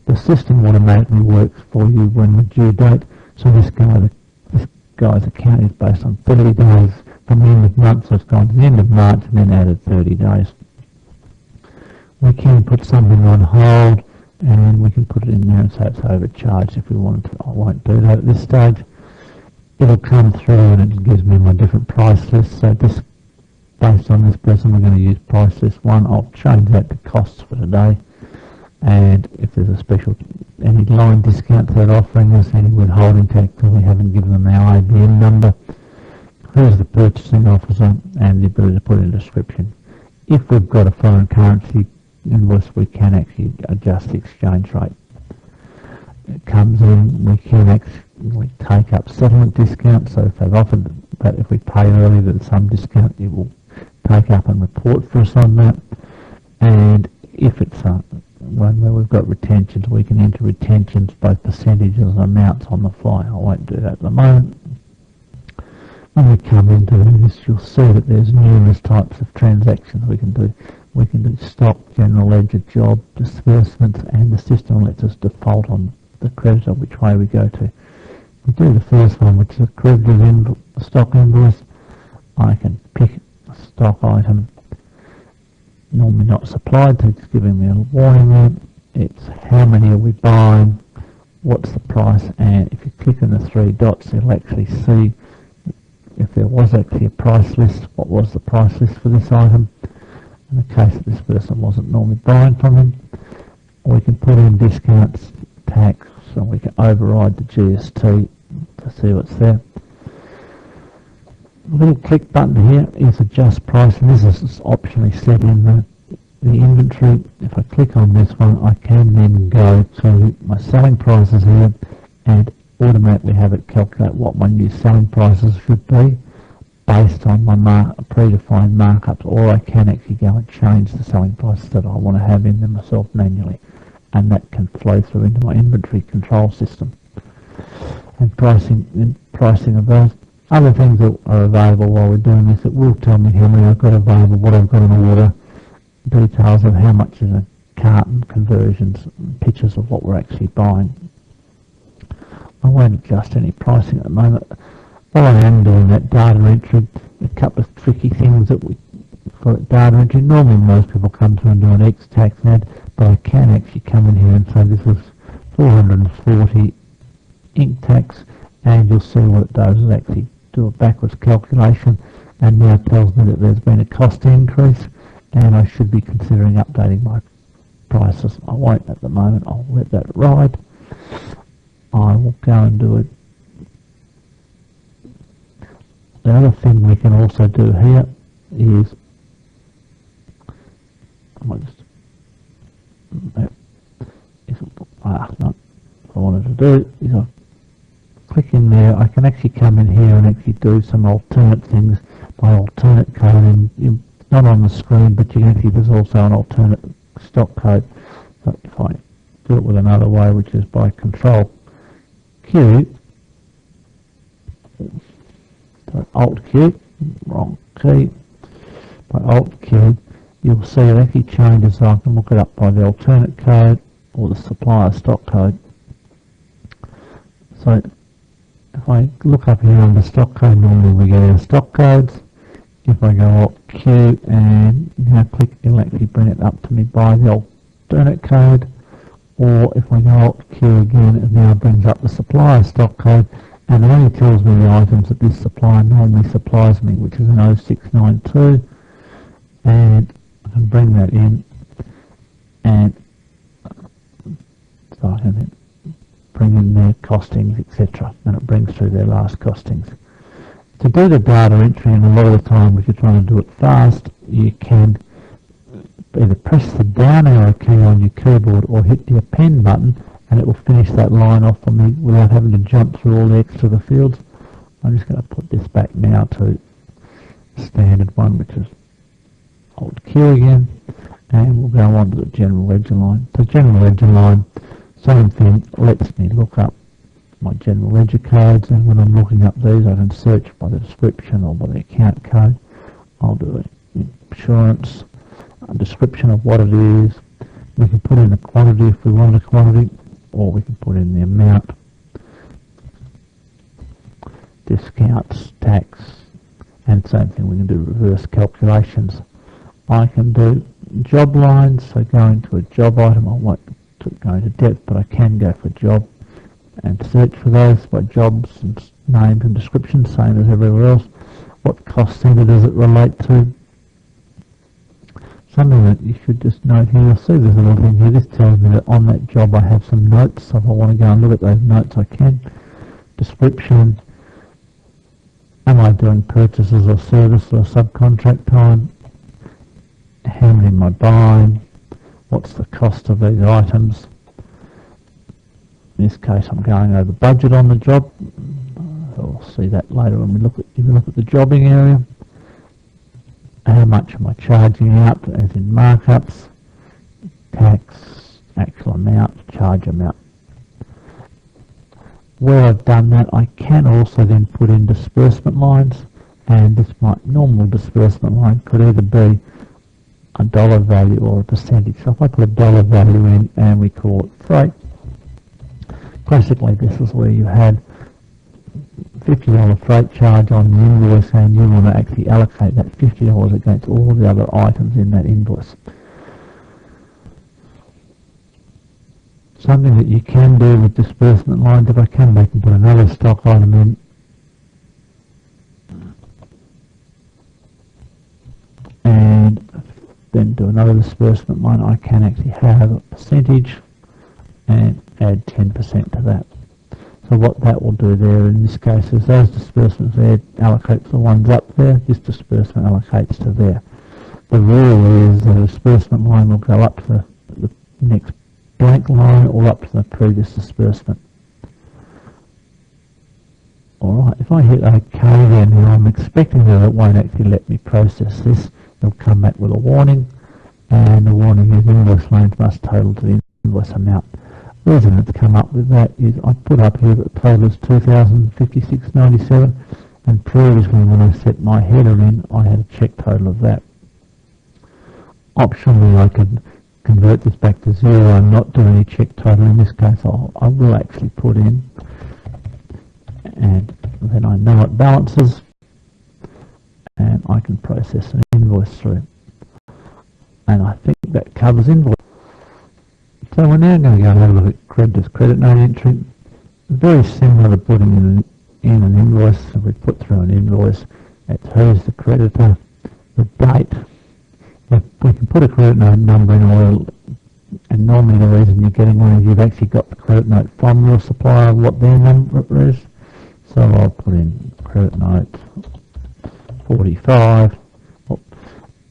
The system automatically works for you when the due date, so this guy's account is based on 30 days from the end of month, so it's gone to the end of March and then added 30 days. We can put something on hold and then we can put it in there and say it's overcharged if we wanted to. I won't do that at this stage. It'll come through and it gives me my different price lists. So this, based on this person, we're going to use price list 1. I'll change that to costs for today. And if there's a special, any line discount they're offering us, any withholding tax, because we haven't given them our ABN number, who's the purchasing officer, and the ability to put in a description. If we've got a foreign currency invoice, we can actually adjust the exchange rate. It comes in, we can actually take up settlement discounts, so if they've offered that if we pay early there's some discount, you will take up and report for us on that. And if it's one where we've got retentions, we can enter retentions, both percentages and amounts on the fly. I won't do that at the moment. When we come into this, you'll see that there's numerous types of transactions we can do. We can do stock, general ledger, job, disbursements, and the system lets us default on the creditor, which way we go to. We do the first one, which is a creditor's stock invoice. I can pick a stock item, normally not supplied, so it's giving me a warning there. It's how many are we buying, what's the price, and if you click on the 3 dots, it'll actually see if there was actually a price list, what was the price list for this item. In the case that this person wasn't normally buying from him, we can put in discounts, tax, and we can override the GST to see what's there. The little click button here is adjust price, and this is optionally set in the inventory. If I click on this one, I can then go to my selling prices here and automatically have it calculate what my new selling prices should be based on my predefined markups, or I can actually go and change the selling prices that I want to have in there myself manually, and that can flow through into my inventory control system. And pricing of those. Other things that are available while we're doing this, it will tell me how many I've got available, what I've got on order, details of how much is a carton, conversions, pictures of what we're actually buying. I won't adjust any pricing at the moment. While I am doing that data entry, a couple of tricky things that we for data entry. Normally most people come through and do an X tax add, but I can actually come in here and say this is 440 Inc tax, and you'll see what it does is actually do a backwards calculation, and now tells me that there's been a cost increase and I should be considering updating my prices. I won't at the moment, I'll let that ride. I will go and do it. The other thing we can also do here is, what I wanted to do is I click in there. I can actually come in here and actually do some alternate things by alternate code, and not on the screen, but you can actually, there's also an alternate stock code. So if I do it with another way, which is by Control Q, so Alt Q, wrong key, by Alt Q, you'll see it actually changes, so I can look it up by the alternate code or the supplier stock code. So if I look up here under stock code, normally we get our stock codes. If I go Alt Q and now click, it'll actually bring it up to me by the alternate code. Or if I go Alt Q again, it now brings up the supplier stock code, and it only tells me the items that this supplier normally supplies me, which is an 0692, and I can bring that in, and so I can then bring in their costings, etc., and it brings through their last costings. To do the data entry, and a lot of the time if you're trying to do it fast, you can either press the down arrow key on your keyboard or hit the append button, and it will finish that line off for me without having to jump through all the extra fields. I'm just going to put this back now to standard one, which is Alt Q again, and we'll go on to the general ledger line. The general ledger line, same thing, lets me look up my general ledger codes, and when I'm looking up these I can search by the description or by the account code. I'll do insurance, a description of what it is. We can put in a quantity if we want a quantity, or we can put in the amount, discounts, tax, and same thing, we can do reverse calculations. I can do job lines, so going to a job item, I won't go into depth, but I can go for job and search for those by jobs and names and descriptions, same as everywhere else. What cost centre does it relate to? Something that you should just note here, you'll see there's a little thing here, this tells me that on that job I have some notes, so if I want to go and look at those notes I can. Description, am I doing purchases or service or subcontract time? How many am I buying? What's the cost of these items? In this case I'm going over budget on the job. We'll see that later when we look at the jobbing area. How much am I charging out, as in markups, tax, actual amount, charge amount. Where I've done that, I can also then put in disbursement lines, and this normal disbursement line could either be a dollar value or a percentage. So if I put a dollar value in and we call it freight, classically this is where you had $50 freight charge on the invoice, and you want to actually allocate that $50 against all the other items in that invoice. Something that you can do with disbursement lines, if I come back and put another stock item in, and then do another disbursement line, I can actually have a percentage and add 10% to that. So what that will do there in this case is those disbursements there allocates the ones up there, this disbursement allocates to there. The rule is the disbursement line will go up to the next blank line or up to the previous disbursement. Alright, if I hit OK then, I'm expecting that it won't actually let me process this. It'll come back with a warning, and the warning is invoice loans must total to the invoice amount. The reason it's come up with that is I put up here that the total is $2,056.97, and previously when I set my header in I had a check total of that. Optionally I could convert this back to zero and not do any check total. In this case I will actually put in, and then I know it balances and I can process an invoice through. And I think that covers invoice. So we're now going to go and have a look at credit note entry. Very similar to putting in an invoice. So we put through an invoice, it's who's the creditor, the date. We can put a credit note number in, and normally the reason you're getting one is you've actually got the credit note from your supplier, what their number is. So I'll put in credit note 45,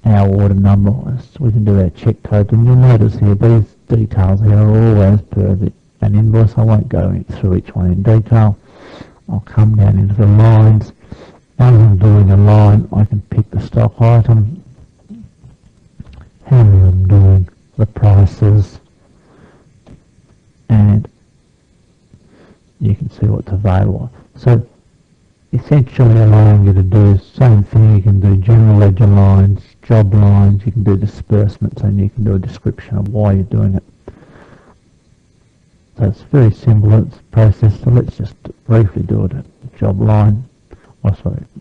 our order number, so we can do our check code. And you'll notice here these details here are all as per an invoice. I won't go through each one in detail. I'll come down into the lines. As I'm doing a line, I can pick the stock item, how many I'm doing, the prices, and you can see what's available. So essentially allowing you to do the same thing. You can do general ledger lines, job lines, you can do disbursements, and you can do a description of why you're doing it. So it's very simple, it's processed. So let's just briefly do it. A job line,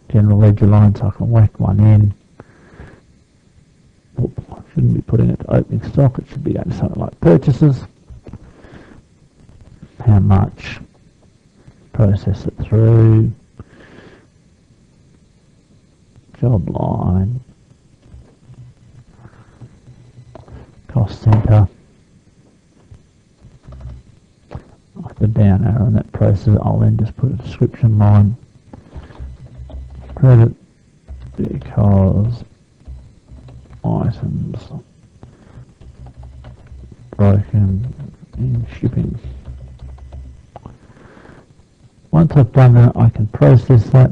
general ledger line, so I can whack one in. I shouldn't be putting it to opening stock, it should be going to something like purchases. How much? Process it through. Job line. Cost center. Like the down arrow in that process, I'll then just put a description line. Credit because items broken in shipping. Once I've done that, I can process that.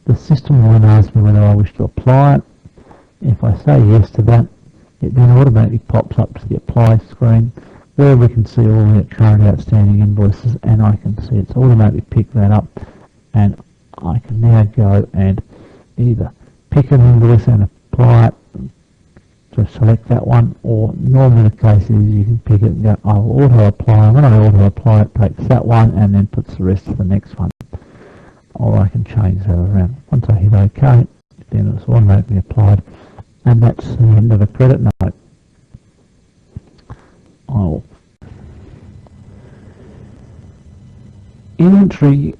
The system will then ask me whether I wish to apply it. If I say yes to that, it then automatically pops up to the apply screen where we can see all the current outstanding invoices, and I can see it's automatically picked that up, and I can now go and either pick an invoice and apply it to select that one, or normally the case is you can pick it and go, I will auto apply. When I auto apply, it takes that one and then puts the rest to the next one. Or I can change that around. Once I hit OK, then it's automatically applied, and that's the end of a credit note. Inventory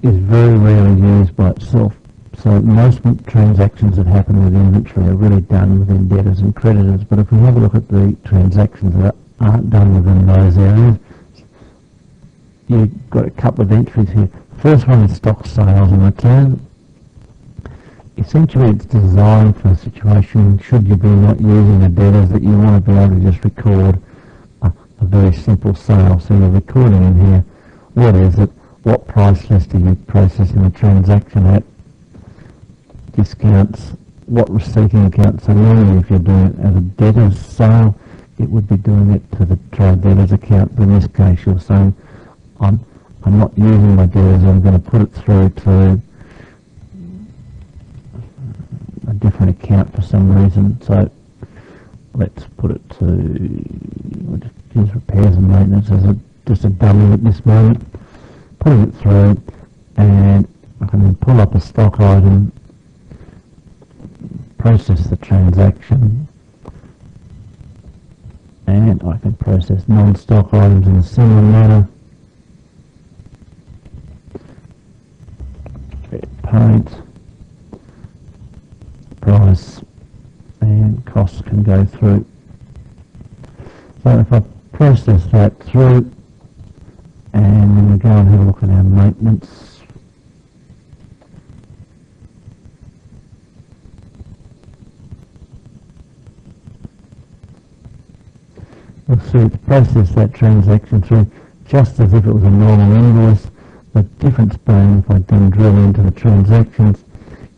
is very rarely used by itself, so most transactions that happen with inventory are really done within debtors and creditors. But if we have a look at the transactions that aren't done within those areas, you've got a couple of entries here. First one is stock sales and return. Essentially it's designed for a situation should you be not using the debtors that you want to be able to just record a very simple sale. So you're recording in here what is it, what price list are you processing the transaction at, discounts, what receipting account. So normally if you're doing it as a debtors sale, it would be doing it to the trade debtors account, but in this case you're saying I'm not using my debtors, I'm going to put it through to a different account for some reason. So let's put it to, we'll just use repairs and maintenance as just a dummy at this moment. Putting it through, and I can then pull up a stock item, process the transaction, and I can process non-stock items in a similar manner. Paint, price, and costs can go through. So if I process that through, and then we go and have a look at our maintenance. We'll see to process that transaction through just as if it was a normal invoice. The difference being, if I then drill into the transactions,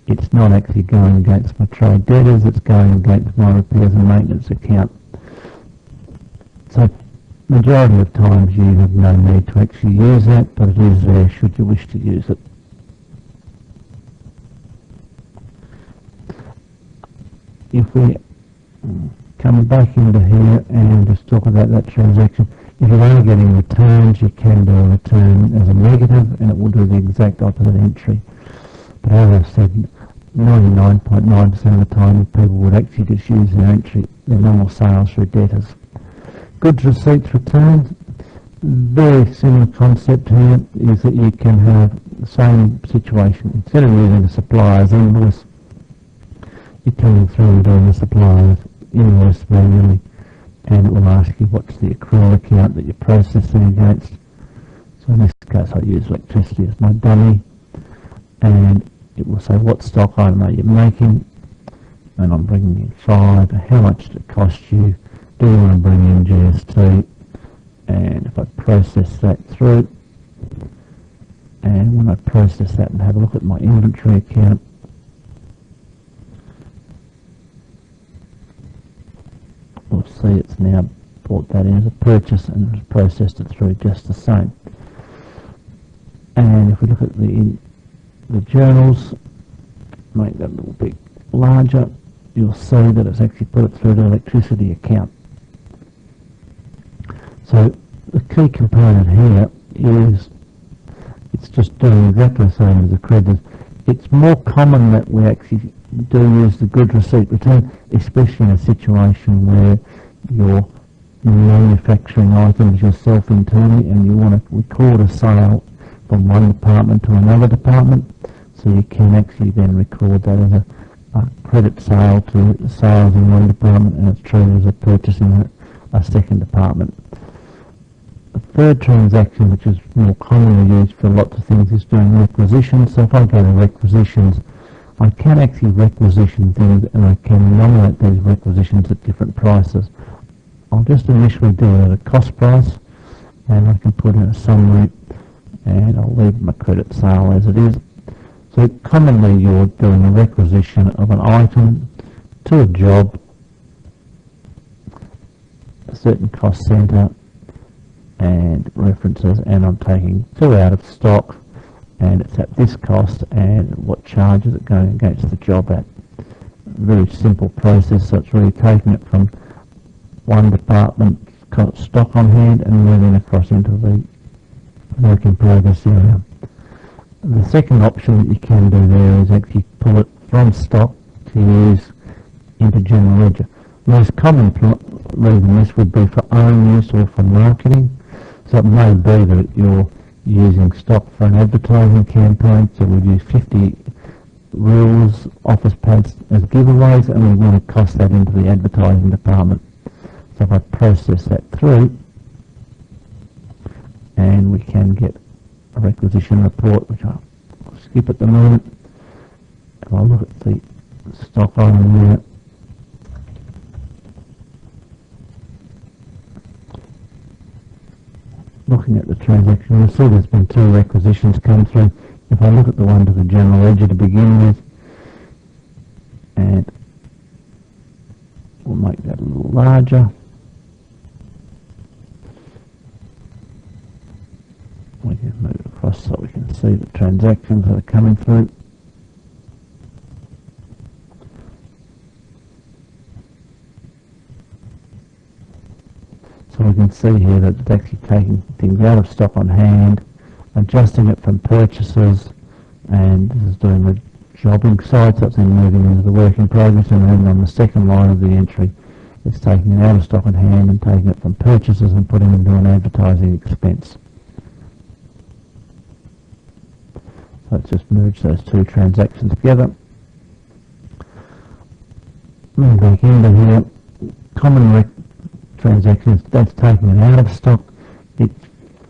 it's not actually going against my trade debtors, it's going against my repairs and maintenance account. So majority of times you have no need to actually use that, but it is there should you wish to use it. If we come back into here and just talk about that transaction, if you're only getting returns, you can do a return as a negative and it will do the exact opposite entry. But as I've said, 99.9% of the time people would actually just use their entry, their normal sales through debtors. Goods receipts returns, very similar concept here, is that you can have the same situation. Instead of using the supplier's invoice, you're coming through and doing the supplier's invoice manually, and it will ask you what's the accrual account that you're processing against. So in this case I use electricity as my dummy, and it will say what stock item are you making, and I'm bringing in 5, how much did it cost you, do you want to bring in GST, and if I process that through, and when I process that and have a look at my inventory account, we'll see it's now brought that in as a purchase and has processed it through just the same. And if we look at the journals, make that a little bit larger, you'll see that it's actually put it through the electricity account. So the key component here is it's just doing exactly the same as the creditors. It's more common that we actually do use the goods receipt return, especially in a situation where you're manufacturing items yourself internally and you want to record a sale from one department to another department, so you can actually then record that as a credit sale to sales in one department and it's treated as a purchase in a second department. The third transaction, which is more commonly used for lots of things, is doing requisitions. So if I go to requisitions, I can actually requisition things and I can nominate these requisitions at different prices. I'll just initially do it at a cost price and I can put in a summary and I'll leave my credit sale as it is. So commonly you're doing a requisition of an item to a job, a certain cost centre and references, and I'm taking 2 out of stock and it's at this cost and what charge is it going against the job at. Very simple process, so it's really taking it from one department's stock on hand and moving across into the work in progress area. The second option that you can do there is actually pull it from stock to use into general ledger. The most common reason this would be for own use or for marketing. So it may be that you're using stock for an advertising campaign, so we'd use 50 reels, office pads as giveaways, and we want to cost that into the advertising department. So if I process that through, and we can get a requisition report, which I'll skip at the moment. If I look at the stock item there, looking at the transaction, you'll see there's been 2 requisitions come through. If I look at the one to the general ledger to begin with, and we'll make that a little larger. We can move it across so we can see the transactions that are coming through. So we can see here that it's actually taking things out of stock on hand, adjusting it from purchases, and this is doing the jobbing side, so it's then moving into the work in progress, and then on the second line of the entry it's taking it out of stock on hand and taking it from purchases and putting it into an advertising expense. So let's just merge those 2 transactions together. Move back into here, common transactions, that's taking it out of stock. It's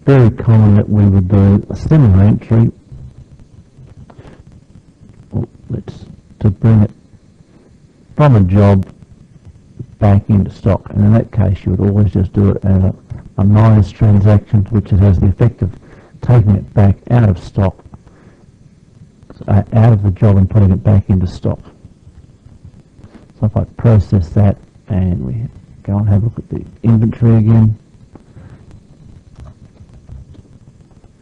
very common that we would do a similar entry, to bring it from a job back into stock, and in that case you would always just do it as a minus transaction, which has the effect of taking it back out of stock, out of the job and putting it back into stock. So if I process that and we go and have a look at the inventory again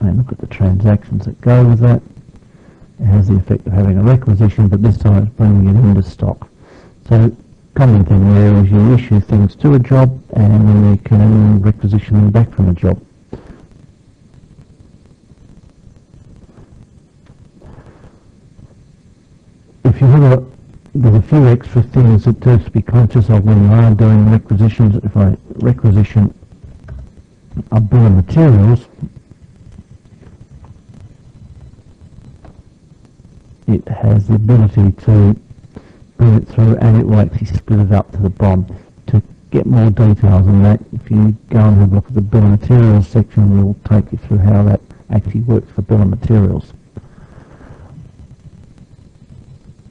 and look at the transactions that go with that, it has the effect of having a requisition, but this time it's bringing it into stock. So common thing there is you issue things to a job and then you can requisition them back from a job. If you have there's a few extra things that to be conscious of when you are doing requisitions. If I requisition a bill of materials, it has the ability to bring it through and it will actually split it up to the BOM. To get more details on that, if you go and have a look at the bill of materials section, we'll take you through how that actually works for bill of materials.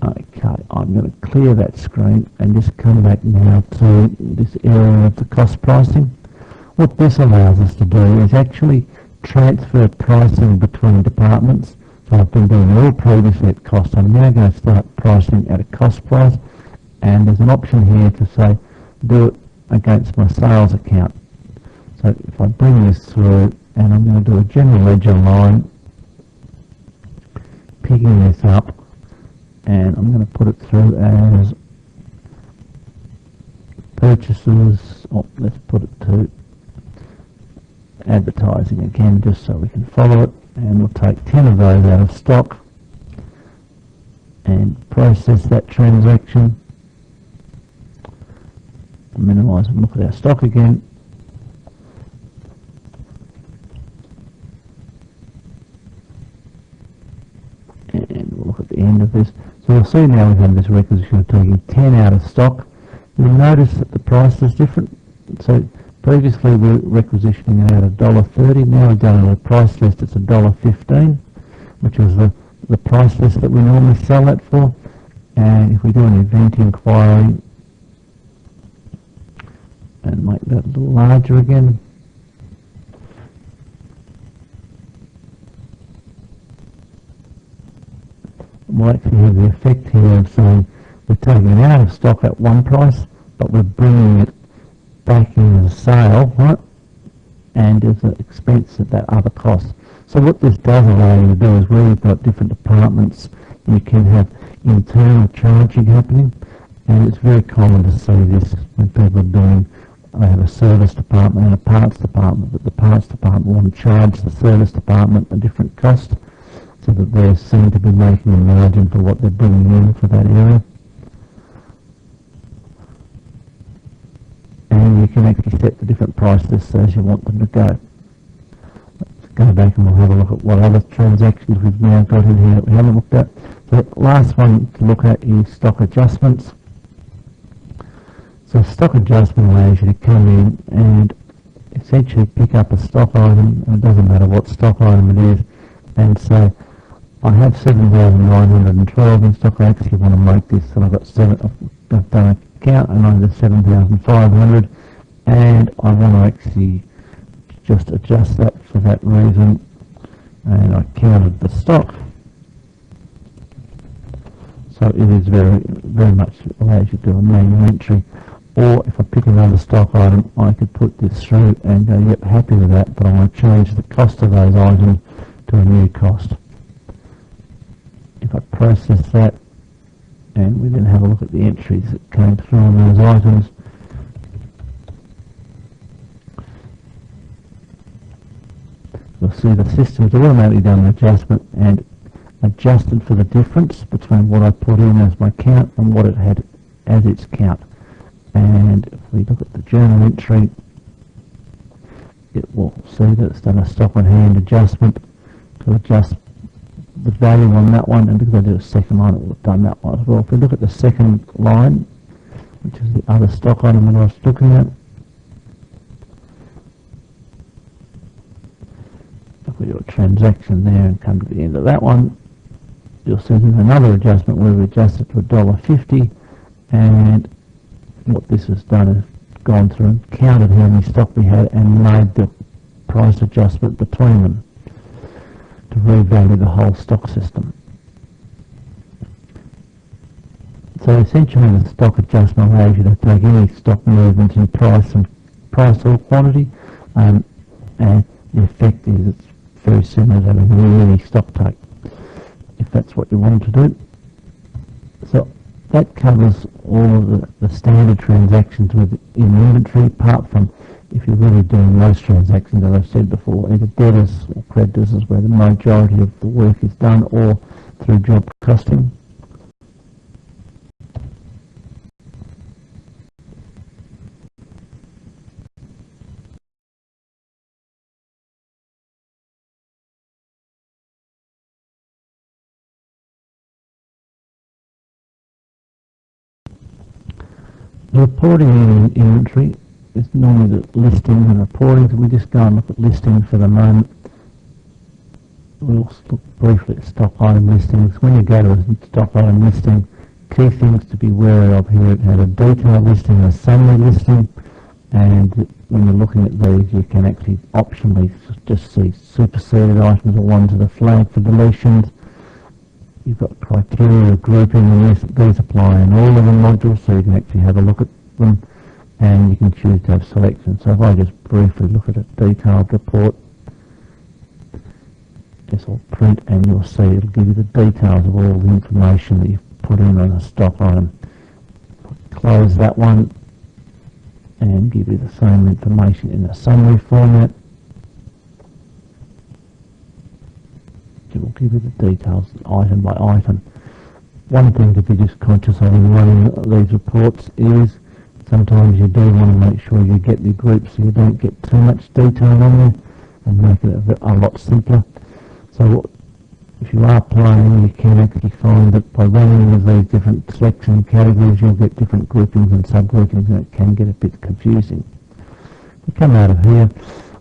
Okay, I'm going to clear that screen and just come back now to this area of the cost pricing. What this allows us to do is actually transfer pricing between departments. So I've been doing it all previously at cost. I'm now going to start pricing at a cost price, and there's an option here to say do it against my sales account. So if I bring this through and I'm going to do a general ledger line, picking this up, and I'm going to put it through as purchases. Oh, let's put it to advertising again, just so we can follow it. And we'll take 10 of those out of stock and process that transaction. Minimise and look at our stock again. And we'll look at the end of this. So you'll see now we've had this requisition of taking 10 out of stock. You'll notice that the price is different. So previously we were requisitioning it at $1.30. Now we've done it at a price list. It's $1.15, which is the price list that we normally sell it for. And if we do an event inquiry and make that a little larger again, we'll actually have the effect here of saying we're taking it out of stock at one price, but we're bringing it back in as a sale, right? And as an expense at that other cost. So what this does allow you to do is where you've got different departments, you can have internal charging happening, and it's very common to see this when people are doing, they have a service department and a parts department, but the parts department want to charge the service department a different cost, so that they're seen to be making a margin for what they're bringing in for that area. And you can actually set the different price lists as you want them to go. Let's go back and we'll have a look at what other transactions we've now got in here that we haven't looked at. The last one to look at is stock adjustments. So stock adjustment allows you to come in and essentially pick up a stock item, and it doesn't matter what stock item it is, and say, I have 7,912 in stock. I actually want to make this, and I've done a count, and I have 7,500, and I want to actually just adjust that for that reason, and I counted the stock. So it is very much allows you to do a manual entry. Or if I pick another stock item, I could put this through and go, yep, happy with that, but I want to change the cost of those items to a new cost. If I process that, and we then have a look at the entries that came through on those items, you'll see the system's automatically done an adjustment and adjusted for the difference between what I put in as my count and what it had as its count. And if we look at the journal entry, it will see that it's done a stock on hand adjustment to adjust the value on that one, and because I did a second line, it will have done that one as well. If we look at the second line, which is the other stock item that I was looking at, if we do a transaction there and come to the end of that one, you'll see there's another adjustment where we adjust it to $1.50, and what this has done is gone through and counted how many stock we had and made the price adjustment between them to revalue the whole stock system. So essentially the stock adjustment allows you to take any stock movements in price or quantity, and the effect is it's very similar to having a mini stock take, if that's what you want to do. So that covers all of the standard transactions in inventory, apart from if you're really doing most transactions, as I've said before, either debtors or creditors is where the majority of the work is done, or through job costing. The reporting in inventory is normally the listings and reporting, so we just go and look at listings for the moment. We'll look briefly at stock item listings. When you go to a stock item listing, key things to be wary of here: it has a detailed listing and a summary listing, and when you're looking at these, you can actually optionally just see superseded items or ones that are flagged for deletions. You've got criteria of grouping, and these apply in all of the modules, so you can actually have a look at them, and you can choose to have selection. So if I just briefly look at a detailed report, this will print, and you'll see it'll give you the details of all the information that you've put in on a stock item. Close that one and give you the same information in a summary format. It will give you the details item by item. One thing to be just conscious of in running these reports is sometimes you do want to make sure you get your groups so you don't get too much detail on there and make it a lot simpler. So if you are playing, you can actually find that by running with these different selection categories you'll get different groupings and subgroupings, and it can get a bit confusing. We come out of here,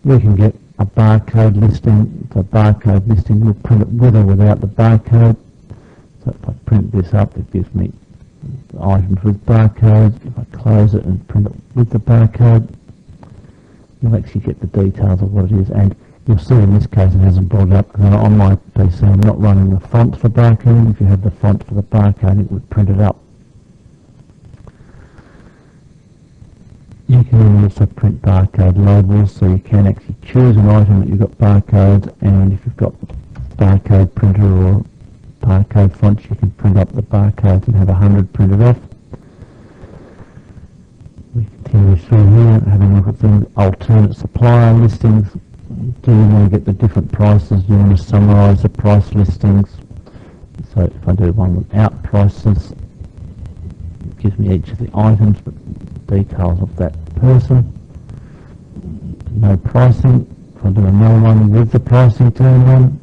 we can get a barcode listing. The barcode listing will print it with or without the barcode. So if I print this up, it gives me the items with barcodes. If I close it and print it with the barcode, you'll actually get the details of what it is. And you'll see in this case it hasn't brought it up because on my PC I'm not running the font for barcoding. If you had the font for the barcode, it would print it up. You can also print barcode labels, so you can actually choose an item that you've got barcodes, and if you've got barcode printer or barcode fonts, you can print up the barcodes and have 100 printed off. We continue through here, having a look at things, alternate supplier listings. Do you want to get the different prices? Do you want to summarise the price listings? So if I do one without prices, it gives me each of the items, but details of that person. No pricing. If I do another one with the pricing turned on,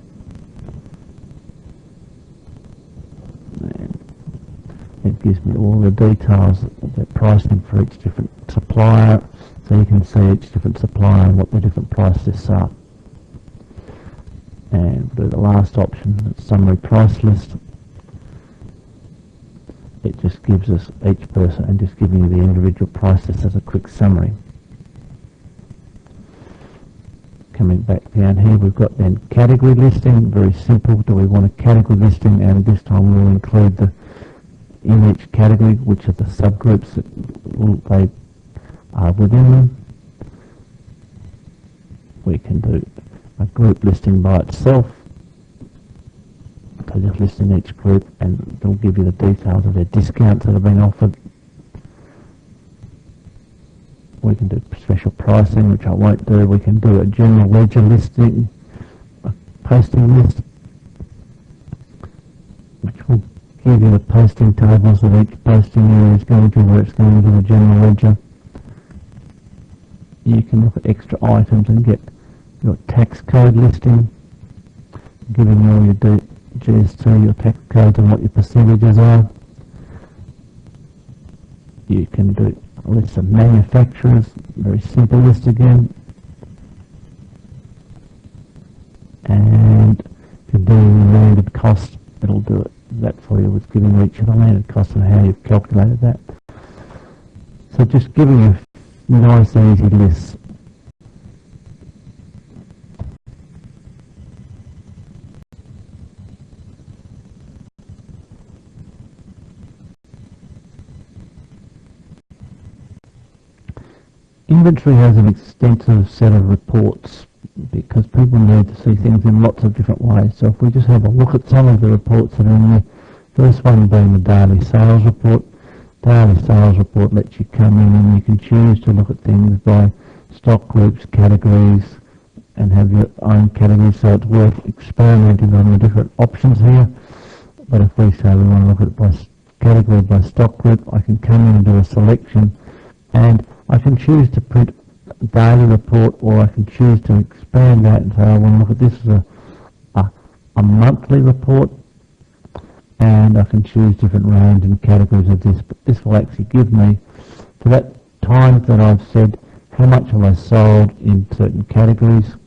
it gives me all the details of the pricing for each different supplier, so you can see each different supplier and what the different price lists are. And we'll do the last option, summary price list. It just gives us each person and just giving you the individual price list as a quick summary. Coming back down here, we've got then category listing. Very simple. Do we want a category listing? And this time we'll include in each category which are the subgroups that they are within them. We can do a group listing by itself. So just listing each group, and they'll give you the details of their discounts that have been offered. We can do special pricing, which I won't do. We can do a general ledger listing, a posting list, which will give you the posting tables of each posting area is going to, where it's going to the general ledger. You can look at extra items and get your tax code listing, giving you all your GST, your tax codes and what your percentages are. You can do a list of manufacturers, very simple list again. And if you're doing the landed cost, it'll do that for you with giving each of the landed costs and how you've calculated that. So just giving you nice easy lists. Inventory has an extensive set of reports because people need to see things in lots of different ways. So if we just have a look at some of the reports that are in there, first one being the daily sales report. Daily sales report lets you come in and you can choose to look at things by stock groups, categories, and have your own categories, so it's worth experimenting on the different options here. But if we say we want to look at it by category, by stock group, I can come in and do a selection, and I can choose to print a daily report, or I can choose to expand that and say I want to look at this as a monthly report, and I can choose different range and categories of this. But this will actually give me, for that time that I've said, how much have I sold in certain categories.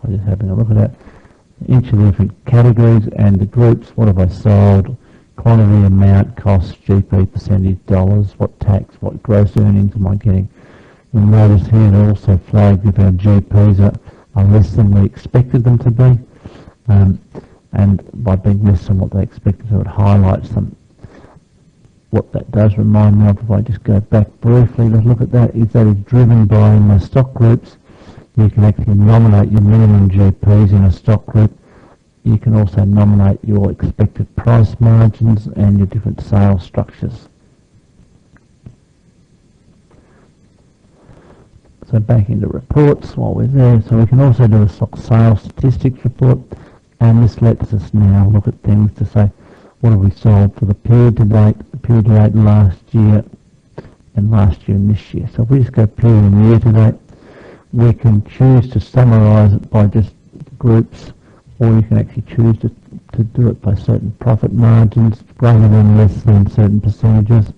So just having a look at that. Each of the different categories and the groups, what have I sold, quantity, amount, cost, GP, percentage, dollars, what tax, what gross earnings am I getting. You'll notice here it also flags if our GPs are less than we expected them to be. And by being less than what they expected, so it highlights them. What that does remind me of, if I just go back briefly, let's look at that, is that is driven by my stock groups. You can actually nominate your minimum GPs in a stock group. You can also nominate your expected price margins and your different sales structures. So back into reports while we're there. So we can also do a stock sales statistics report, and this lets us now look at things to say, what have we sold for the period to date last year, and last year and this year. So if we just go period and year to date, we can choose to summarise it by just groups, or you can actually choose to do it by certain profit margins, greater than, less than, certain percentages.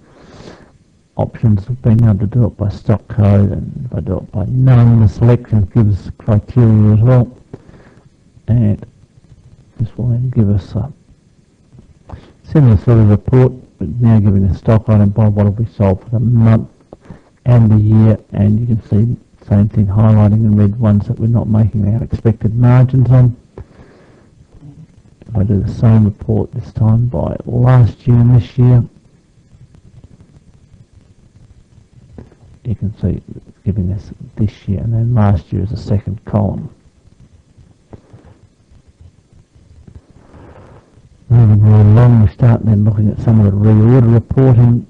Options of being able to do it by stock code, and if I do it by none, the selection gives criteria as well. And this will then give us a similar sort of report, but now giving a stock item by what have we sold for the month and the year, and you can see same thing highlighting in red ones that we're not making our expected margins on. If I do the same report this time by last year and this year, you can see it's giving us this year, and then last year as a second column. Moving right along, we start then looking at some of the reorder reporting.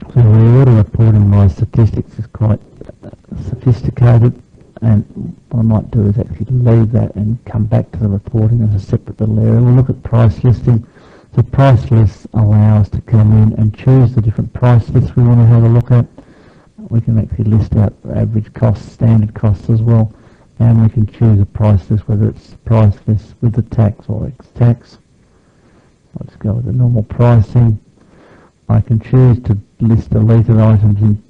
So reorder reporting by statistics is quite sophisticated, and what I might do is actually leave that and come back to the reporting as a separate little area. We'll look at price listing. So price lists allow us to come in and choose the different price lists we want to have a look at. We can actually list out average costs, standard costs as well, and we can choose a price list, whether it's price list with the tax or ex-tax. Let's go with the normal pricing. I can choose to list deleted items in.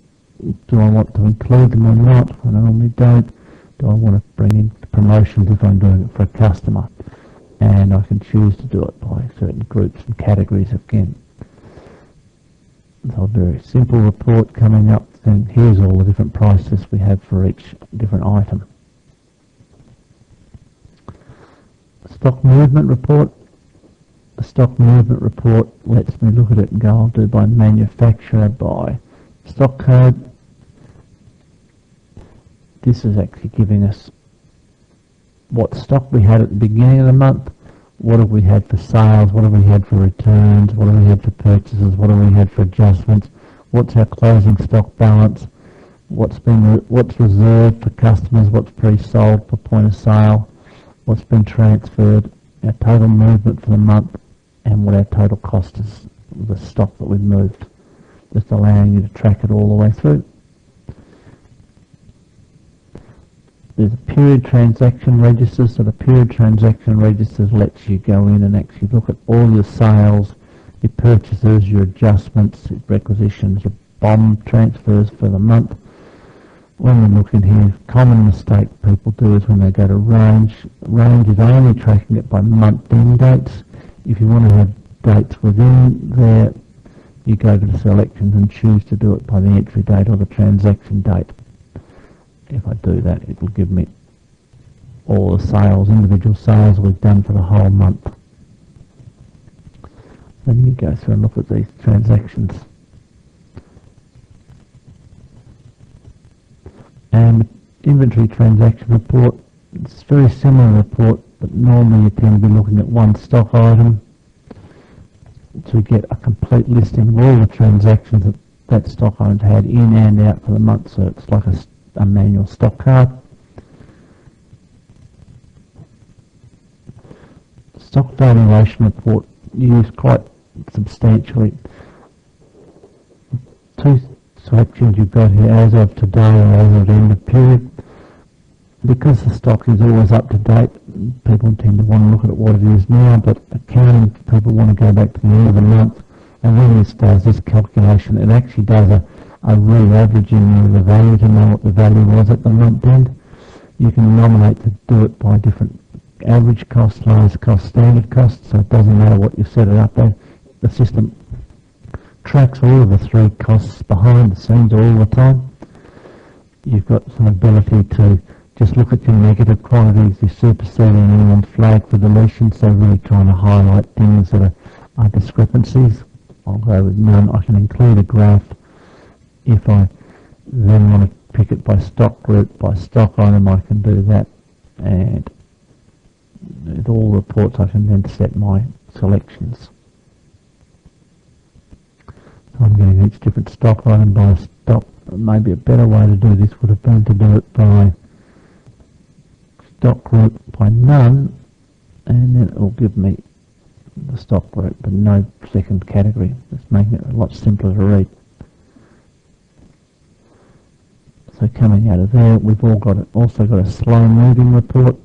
Do I want to include them or not? I normally don't. Do I want to bring in promotions if I'm doing it for a customer? And I can choose to do it by certain groups and categories again. So a very simple report coming up, and here's all the different prices we have for each different item. Stock movement report. The stock movement report lets me look at it and go, I'll do by manufacturer, by stock code. This is actually giving us what stock we had at the beginning of the month, what have we had for sales, what have we had for returns, what have we had for purchases, what have we had for adjustments, what's our closing stock balance, what's reserved for customers, what's pre-sold for point of sale, what's been transferred, our total movement for the month, and what our total cost is of the stock that we've moved, just allowing you to track it all the way through. There's a period transaction register, so the period transaction register lets you go in and actually look at all your sales, your purchases, your adjustments, your requisitions, your BOM transfers for the month. When we look in here, common mistake people do is when they go to range is only tracking it by month-end dates. If you want to have dates within there, you go to the selections and choose to do it by the entry date or the transaction date. If I do that, it will give me all the sales, individual sales we've done for the whole month. Then you go through and look at these transactions. And inventory transaction report, it's a very similar report, but normally you tend to be looking at one stock item to get a complete listing of all the transactions that that stock item had in and out for the month, so it's like a manual stock card. Stock valuation report used quite substantially. Two selections you've got here, as of today or as of the end of period. Because the stock is always up to date, people tend to want to look at what it is now, but accounting people want to go back to the end of the month, and when this does this calculation, it actually does a re-averaging of the value to know what the value was at the month end. You can nominate to do it by different average cost, lowest cost, standard cost, so it doesn't matter what you set it up there. The system tracks all of the three costs behind the scenes all the time. You've got some ability to just look at your negative quantities, your superseding anyone's flag for deletion, so really trying to highlight things that are discrepancies. I'll go with none. I can include a graph. If I then want to pick it by stock group, by stock item, I can do that. And with all reports, I can then set my selections. So I'm getting each different stock item by stock. Maybe a better way to do this would have been to do it by stock group by none, and then it will give me the stock work, but no second category. It's making it a lot simpler to read. So coming out of there, we've also got a slow moving report.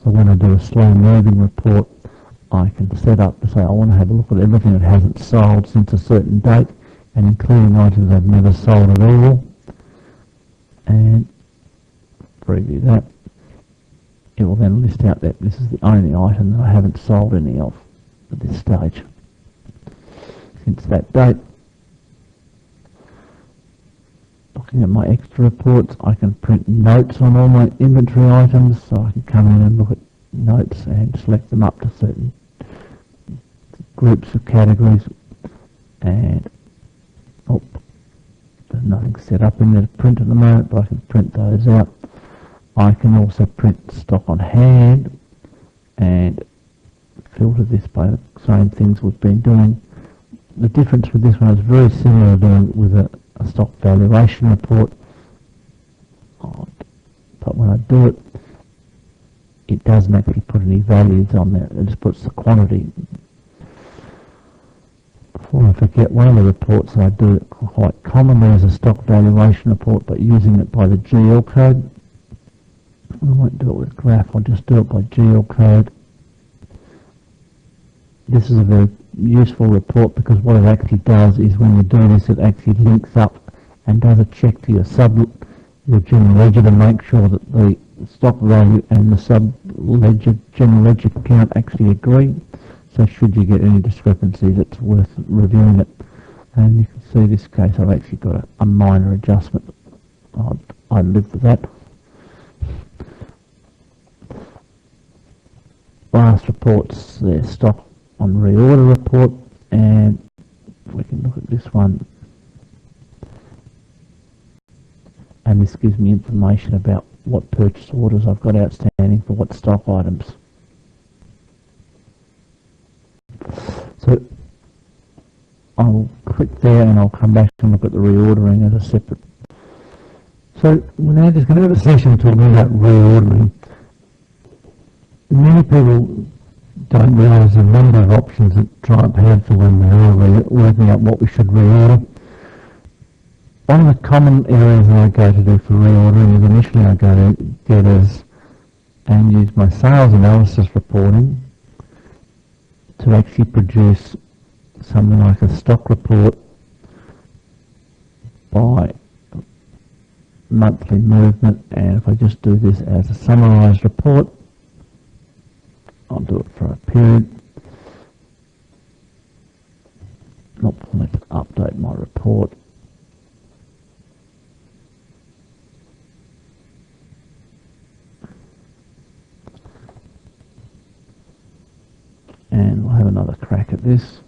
So when I do a slow moving report, I can set up to say I want to have a look at everything that hasn't sold since a certain date, and including items I've never sold at all. And preview that. It will then list out that this is the only item that I haven't sold any of at this stage since that date. Looking at my extra reports, I can print notes on all my inventory items, so I can come in and look at notes and select them up to certain groups of categories. And there's nothing set up in there to print at the moment, but I can print those out. I can also print stock on hand and filter this by the same things we've been doing. The difference with this one is very similar to doing with a stock valuation report, but when I do it, it doesn't actually put any values on there. It just puts the quantity. Before I forget, one of the reports that I do quite commonly is a stock valuation report, but using it by the GL code. I won't do it with graph, I'll just do it by GL code. This is a very useful report because what it actually does is when you do this, it actually links up and does a check to your general ledger to make sure that the stock value and the sub-ledger, general ledger account actually agree. So should you get any discrepancies, it's worth reviewing it. And you can see this case, I've actually got a minor adjustment. I live with that. Last reports, their stock on reorder report, and we can look at this one. And this gives me information about what purchase orders I've got outstanding for what stock items. So I'll click there and I'll come back and look at the reordering as a separate. So we're now just going to have a session talking about reordering. Many people don't realise the number of options that Triumph have for when they are working out what we should reorder. One of the common areas that I go to do for reordering is initially I go to Getters and use my sales analysis reporting to actually produce something like a stock report by monthly movement. And if I just do this as a summarised report, I'll do it for a period. Not want to update my report. And we'll have another crack at this.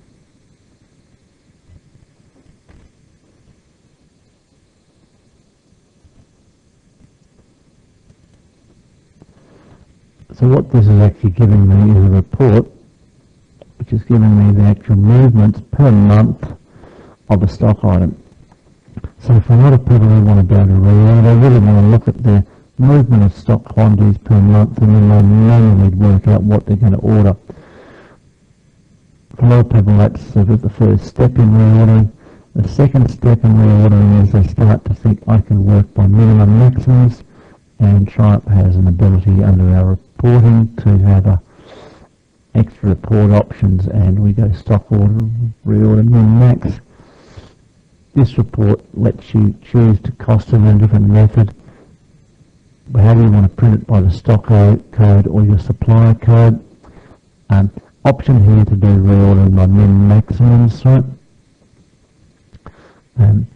So what this is actually giving me is a report which is giving me the actual movements per month of a stock item. So for a lot of people who want to be able to reorder, they really want to look at the movement of stock quantities per month and then they manually work out what they're going to order. For a lot of people that's sort of the first step in reordering. The second step in reordering is they start to think I can work by minimum maximums, and Triumph has an ability under our reporting to have extra report options, and we go stock order, reorder, min max. This report lets you choose to cost it in a different method. How do you want to print it, by the stock code or your supplier code? Option here to do reordering by min maximums, right? And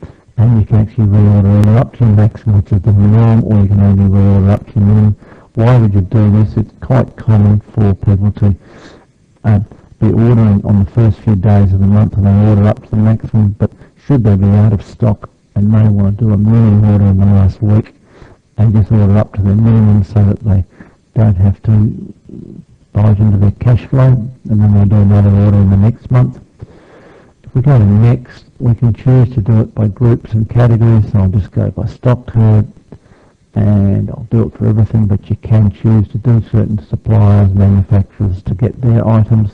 you can actually reorder either up to your maximum, which is the norm, or you can only reorder up to your minimum. Why would you do this? It's quite common for people to be ordering on the first few days of the month and they order up to the maximum, but should they be out of stock and may want to do a mini order in the last week, and just order up to their minimum so that they don't have to buy it into their cash flow, and then they do another order in the next month. If we go to next, we can choose to do it by groups and categories, so I'll just go by stock code, and I'll do it for everything, but you can choose to do certain suppliers, manufacturers to get their items.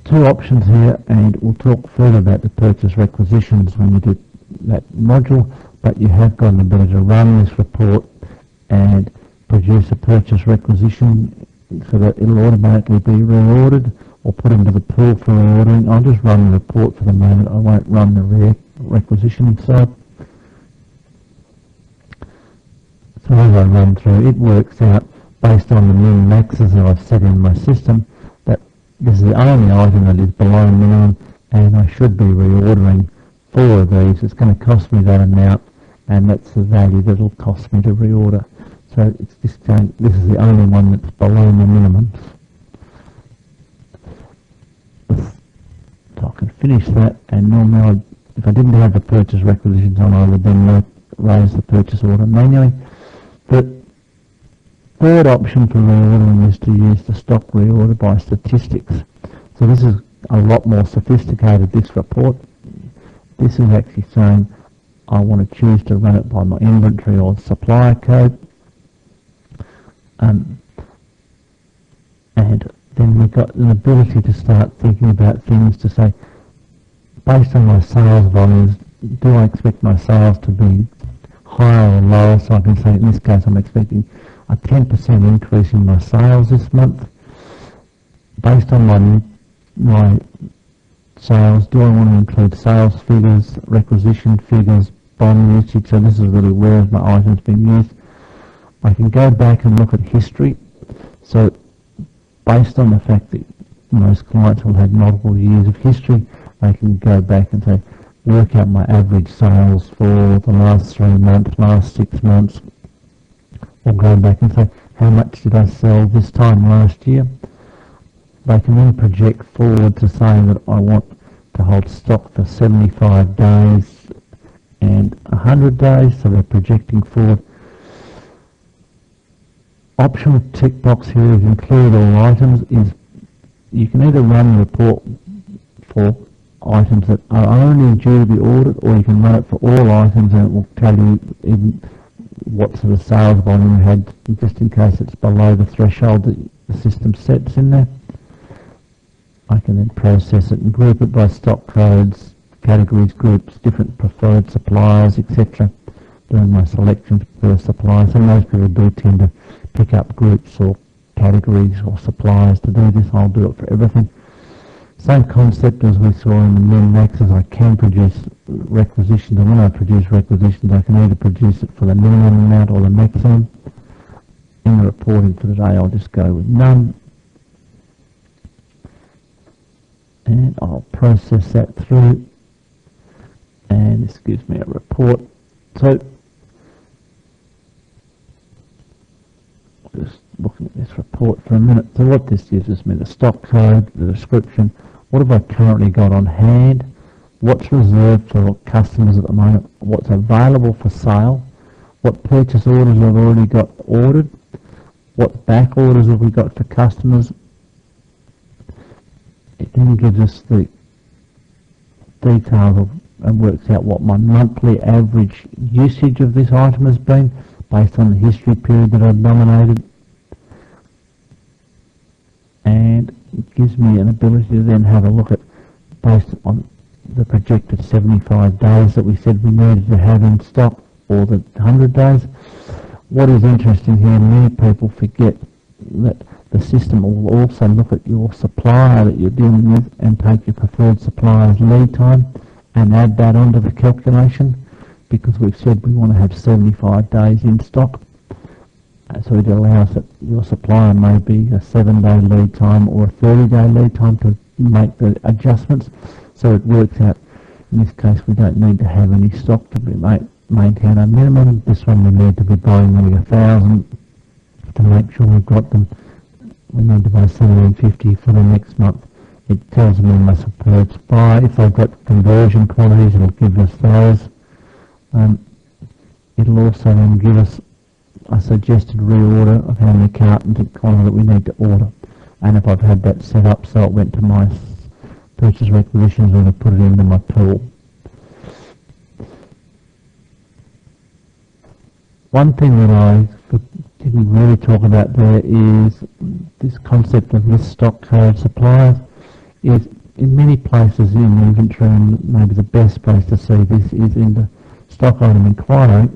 Two options here, and we'll talk further about the purchase requisitions when you do that module, but you have got an ability to run this report and produce a purchase requisition so that it'll automatically be reordered or put into the pool for reordering. I'll just run the report for the moment. I won't run the requisition side. So as I run through, it works out based on the min maxes that I've set in my system that this is the only item that is below minimum, and I should be reordering 4 of these. It's going to cost me that amount, and that's the value that it'll cost me to reorder. So it's this is the only one that's below my minimums. So I can finish that, and normally if I didn't have the purchase requisitions on, I would then raise the purchase order manually. The third option for reordering is to use the stock reorder by statistics. So this is a lot more sophisticated, this report. This is actually saying I want to choose to run it by my inventory or supplier code. And then we've got an ability to start thinking about things to say, based on my sales volumes, do I expect my sales to be higher or lower? So I can say, in this case, I'm expecting a 10% increase in my sales this month. Based on my sales, do I want to include sales figures, requisition figures, bond usage? So this is really where has my items been used. I can go back and look at history. So based on the fact that most clients will have multiple years of history, they can go back and say, work out my average sales for the last 3 months, last 6 months, or go back and say, how much did I sell this time last year? They can then project forward to say that I want to hold stock for 75 days and 100 days, so they're projecting forward. Optional tick box here is include all items. Is you can either run a report for items that are only due to be ordered, or you can run it for all items and it will tell you even what sort of sales volume you had, just in case it's below the threshold that the system sets in there. I can then process it and group it by stock codes, categories, groups, different preferred suppliers, etc. Doing my selections per supplier. So most people do tend to pick up groups or categories or suppliers to do this. I'll do it for everything. Same concept as we saw in the min maxes. I can produce requisitions, and when I produce requisitions, I can either produce it for the minimum amount or the maximum. In the reporting for today, I'll just go with none, and I'll process that through, and this gives me a report. So just looking at this report for a minute. So what this gives us me the stock code, the description, what have I currently got on hand, what's reserved for customers at the moment, what's available for sale, what purchase orders I've already got ordered, what back orders have we got for customers. It then gives us the details of, and works out what my monthly average usage of this item has been based on the history period that I've nominated, and it gives me an ability to then have a look at, based on the projected 75 days that we said we needed to have in stock, or the 100 days. What is interesting here, many people forget that the system will also look at your supplier that you're dealing with and take your preferred supplier's lead time and add that onto the calculation, because we've said we want to have 75 days in stock. So it allows that your supplier may be a 7-day lead time or a 30-day lead time to make the adjustments. So it works out, in this case we don't need to have any stock to be maintain a minimum. This one we need to be buying maybe 1,000 to make sure we've got them. We need to buy 750 for the next month. It tells me my preferred supplier. If I've got conversion quantities, it'll give us those. It'll also then give us a suggested reorder of how many cartons and quantity that we need to order. And if I've had that set up so it went to my purchase requisitions, I'm going to put it into my pool. One thing that I didn't really talk about there is this concept of list stock code suppliers. Is in many places in inventory, and maybe the best place to see this is in the stock item inquiry.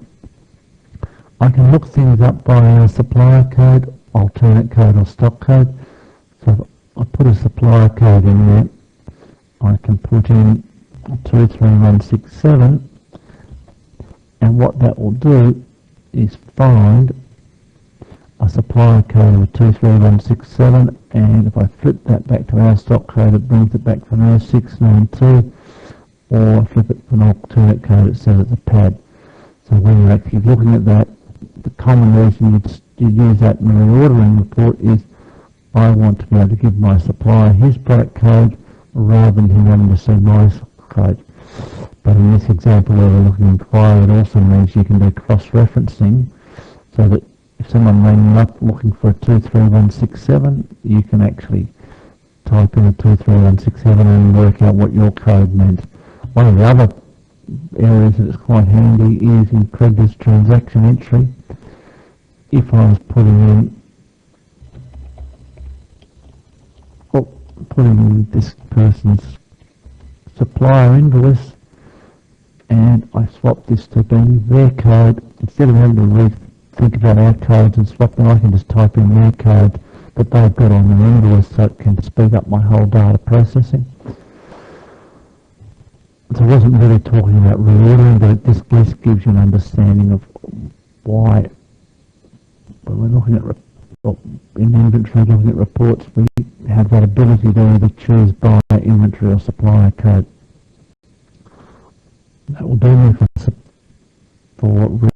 I can look things up by a supplier code, alternate code or stock code. So if I put a supplier code in there, I can put in 23167, and what that will do is find a supplier code of 23167, and if I flip that back to our stock code, it brings it back from 0692, or flip it to an alternate code, it says it's a pad. So when you're actually looking at that, the common reason you'd use that in the reordering report is I want to be able to give my supplier his product code rather than him having to see my code. But in this example where we're looking at inquiry, it also means you can do cross-referencing, so that if someone rang up looking for a 23167, you can actually type in a 23167 and work out what your code meant. One of the other areas that is quite handy is in Creditors transaction entry. If I was putting in this person's supplier invoice, and I swap this to being their code, instead of having to think about our codes and swap them, I can just type in their code that they've got on their invoice, so it can speed up my whole data processing. So I wasn't really talking about reordering, but this gives you an understanding of why, when we're looking at in inventory, looking at reports, we have that ability to either choose by inventory or supplier code. That will do me for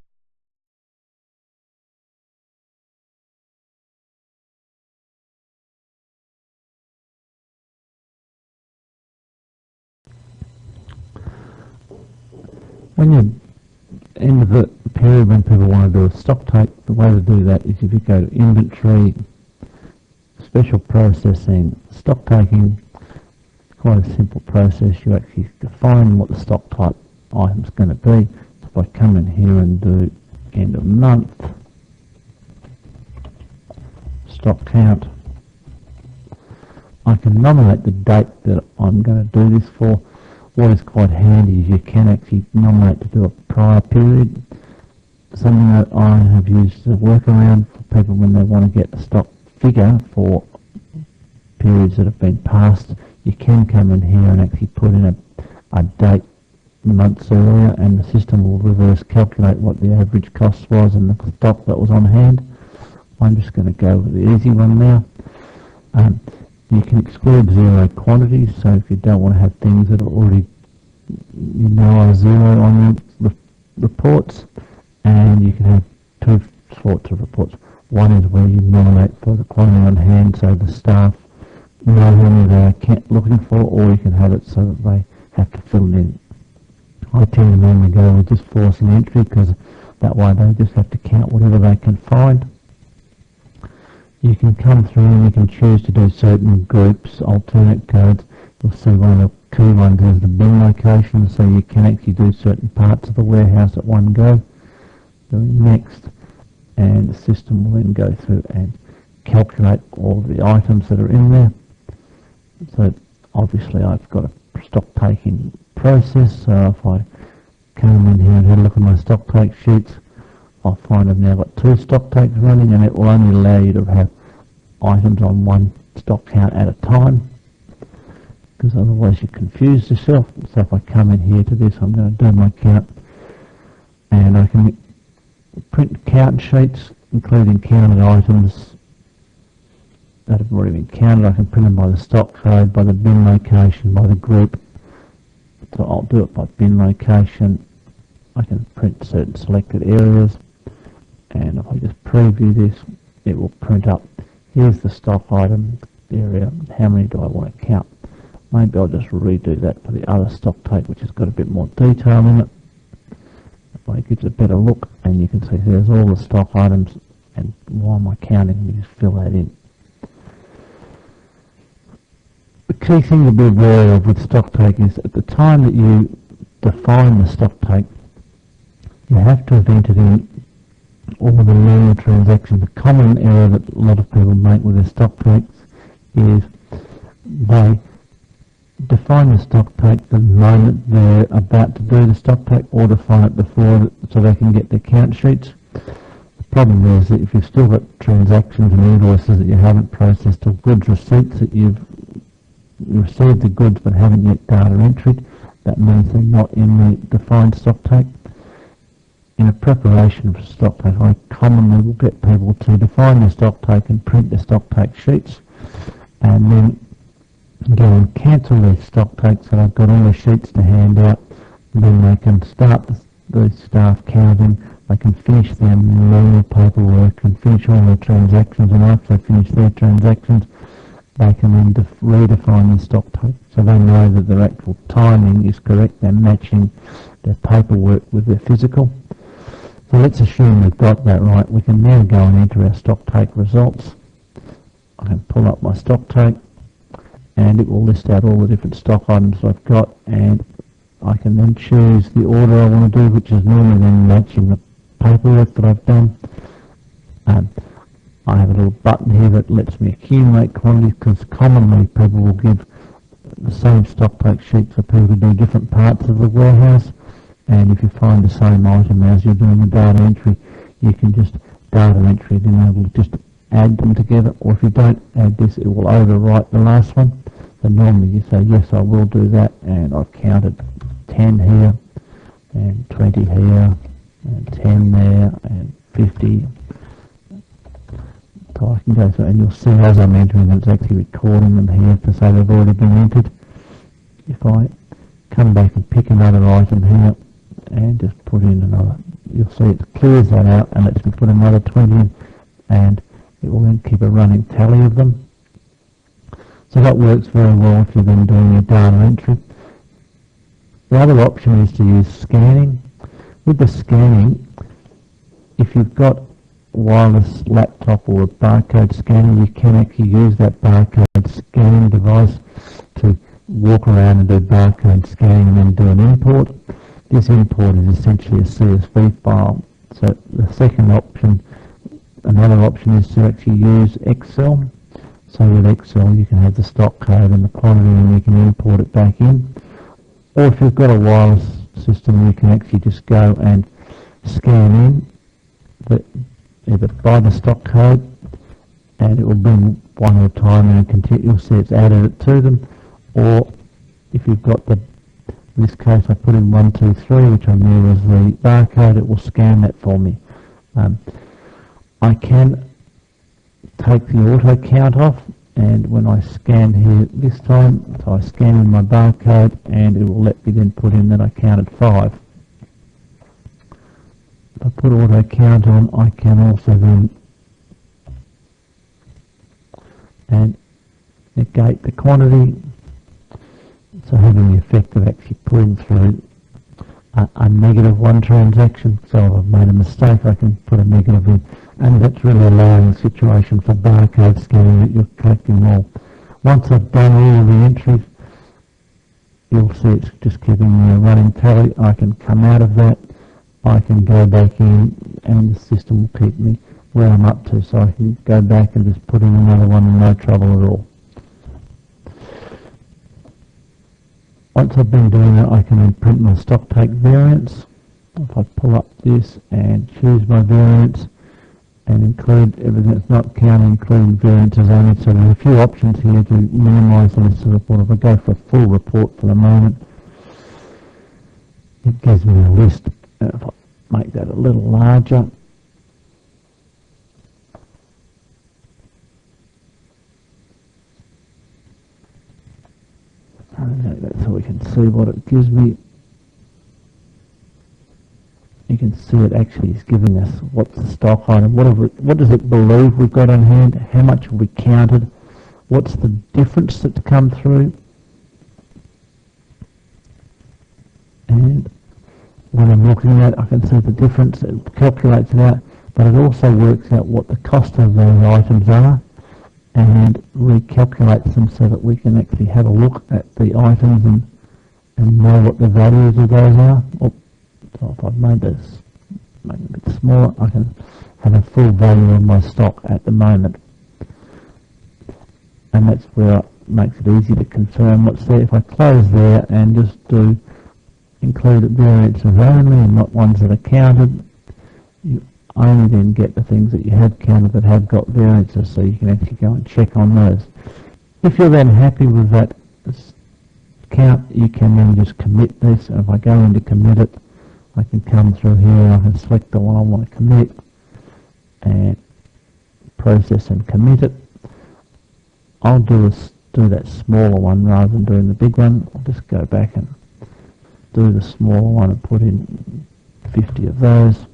when you end of the period when people want to do a stock take, the way to do that is if you go to inventory, special processing, stock taking, quite a simple process. You actually define what the stock type item is going to be. So if I come in here and do end of month, stock count, I can nominate the date that I'm going to do this for. What is quite handy is you can actually nominate to do a prior period. Something that I have used as a workaround for people when they want to get a stock figure for periods that have been passed. You can come in here and actually put in a date months earlier, and the system will reverse calculate what the average cost was and the stock that was on hand. I'm just going to go with the easy one now. You can exclude zero quantities, so if you don't want to have things that are already are zero on your reports, and you can have two sorts of reports. One is where you nominate for the quantity on hand, so the staff know how many they're looking for, or you can have it so that they have to fill it in. I tend to normally go with just forcing entry, because that way they just have to count whatever they can find. You can come through and you can choose to do certain groups, alternate codes. You'll see one of the key ones is the bin location, so you can actually do certain parts of the warehouse at one go. Doing next, and the system will then go through and calculate all of the items that are in there. So obviously I've got a stock taking process, so if I come in here and have a look at my stock take sheets, I'll find I've now got two stock takes running, and it will only allow you to have items on one stock count at a time, because otherwise you confuse yourself. So if I come in here to this, I'm going to do my count, and I can print count sheets including counted items that have already been counted. I can print them by the stock code, by the bin location, by the group. So I'll do it by bin location. I can print certain selected areas, and if I just preview this, it will print up, here's the stock item area, how many do I want to count. Maybe I'll just redo that for the other stock take, which has got a bit more detail in it. It gives a better look, and you can see there's all the stock items, and why am I counting? You just fill that in. The key thing to be aware of with stock take is at the time that you define the stock take, you have to have entered in or the normal transaction. The common error that a lot of people make with their stock takes is they define the stock take the moment they're about to do the stock take, or define it before so they can get their count sheets. The problem is that if you've still got transactions and invoices that you haven't processed, or goods receipts that you've received the goods but haven't yet data entered, that means they're not in the defined stock take. In a preparation for stock take, I commonly will get people to define their stock take and print their stock take sheets, and then go and cancel their stock take so they've got all the sheets to hand out. Then they can start the staff counting, they can finish their normal paperwork and finish all their transactions, and after they finish their transactions they can then redefine their stock take so they know that their actual timing is correct, they're matching their paperwork with their physical. So let's assume we've got that right. We can now go and enter our stock take results. I can pull up my stock take and it will list out all the different stock items I've got, and I can then choose the order I want to do, which is normally then matching the paperwork that I've done. I have a little button here that lets me accumulate quantities, because commonly people will give the same stock take sheet for people to do different parts of the warehouse, and if you find the same item as you're doing the data entry, you can just data entry it and it will just add them together, or if you don't add this, it will overwrite the last one. So normally you say, yes, I will do that, and I've counted 10 here, and 20 here, and 10 there, and 50. So I can go through, and you'll see as I'm entering them, it's actually recording them here to say they've already been entered. If I come back and pick another item here, and just put in another, you'll see it clears that out and lets me put another 20 in, and it will then keep a running tally of them. So that works very well if you're then doing your data entry. The other option is to use scanning. With the scanning, if you've got a wireless laptop or a barcode scanner, you can actually use that barcode scanning device to walk around and do barcode scanning and then do an import. This import is essentially a CSV file. So the second option, another option, is to actually use Excel. So with Excel you can have the stock code and the quantity and you can import it back in. Or if you've got a wireless system, you can actually just go and scan in either by the stock code, and it will bring one at a time and you'll see it's added it to them. Or if you've got in this case I put in 1, 2, 3, which I knew was the barcode, it will scan that for me. I can take the auto count off, and when I scan here this time, so I scan in my barcode and it will let me then put in that I counted 5. If I put auto count on, I can also then negate the quantity, so having the effect of actually putting through a -1 transaction. So if I've made a mistake, I can put a negative in, and that's really allowing the situation for barcode scanning that you're collecting all. Once I've done all of the entries, you'll see it's just giving me a running tally. I can come out of that, I can go back in, and the system will keep me where I'm up to, so I can go back and just put in another one and no trouble at all. Once I've been doing that, I can then print my stock take variance. If I pull up this and choose my variance and include everything that's not counting, including variances only, so there's a few options here to minimise the list of report. If I go for a full report for the moment, it gives me a list. If I make that a little larger, so we can see what it gives me. You can see it actually is giving us what's the stock item, what does it believe we've got on hand, how much have we counted, what's the difference that's come through, and when I'm looking at it, I can see the difference. It calculates it out, but it also works out what the cost of those items are and recalculates them so that we can actually have a look at the items and know what the values of those are. So if I've made this, make it a bit smaller, I can have a full value of my stock at the moment. And that's where it makes it easy to confirm what's there. If I close there and just do include variances only and not ones that are counted, you only then get the things that you have counted that have got variances, so you can actually go and check on those. If you're then happy with that count, you can then just commit this. And if I go in to commit it, I can come through here, I can select the one I want to commit and process and commit it. I'll do that smaller one rather than doing the big one. I'll just go back and do the smaller one and put in 50 of those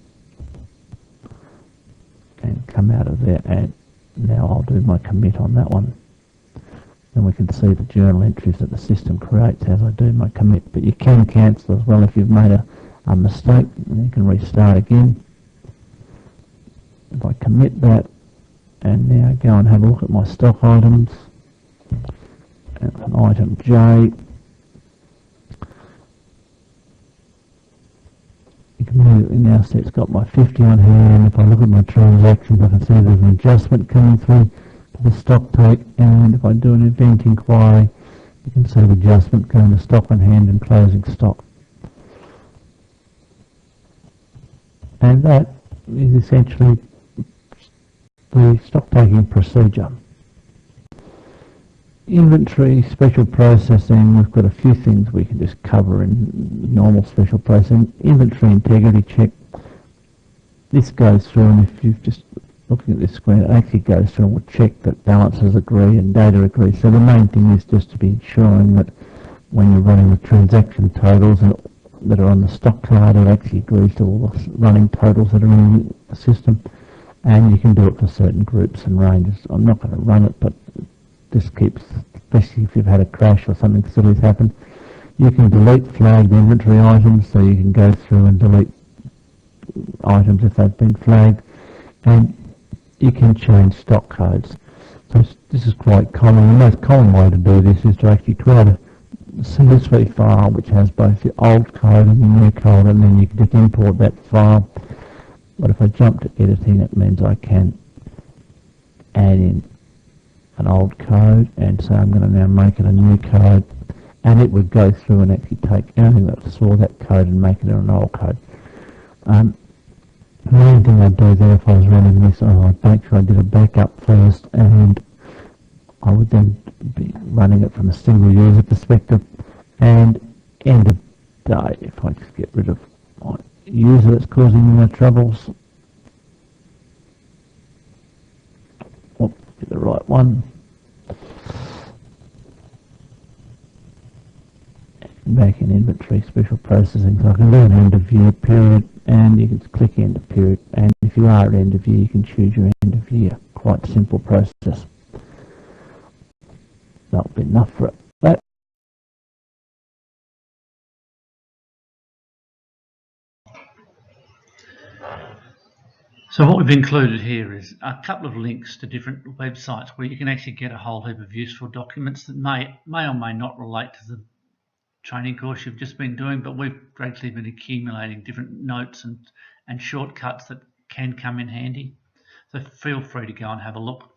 and come out of there, and now I'll do my commit on that one. Then we can see the journal entries that the system creates as I do my commit. But you can cancel as well if you've made a mistake, and you can restart again. If I commit that and now go and have a look at my stock items, and item J, you can immediately now see it's got my 50 on here, and if I look at my transactions I can see there's an adjustment coming through to the stock take, and if I do an event inquiry you can see the adjustment going to stock on hand and closing stock. And that is essentially the stock taking procedure. Inventory special processing, we've got a few things we can just cover in normal special processing. Inventory integrity check. This goes through, and if you're just looking at this screen, it actually goes through and will check that balances agree and data agree. So the main thing is just to be ensuring that when you're running the transaction totals that are on the stock card, it actually agrees to all the running totals that are in the system. And you can do it for certain groups and ranges. I'm not going to run it, but this keeps, especially if you've had a crash or something silly's happened. You can delete flagged inventory items, so you can go through and delete items if they've been flagged, and you can change stock codes. So this is quite common. The most common way to do this is to actually create a CSV file which has both the old code and the new code, and then you can just import that file. But if I jump to editing, it means I can add in an old code, and so I'm going to now make it a new code, and it would go through and actually take anything that saw that code and make it an old code. The main thing I'd do there if I was running this, I'd make sure I did a backup first, and I would then be running it from a single user perspective. And end of day, if I just get rid of my user that's causing me my troubles, the right one. Back in inventory special processing, so I can do an end of year period, and you can click end of period, and if you are at end of year you can choose your end of year. Quite simple process. That'll be enough for that. So what we've included here is a couple of links to different websites where you can actually get a whole heap of useful documents that may or may not relate to the training course you've just been doing, but we've gradually been accumulating different notes and shortcuts that can come in handy. So feel free to go and have a look.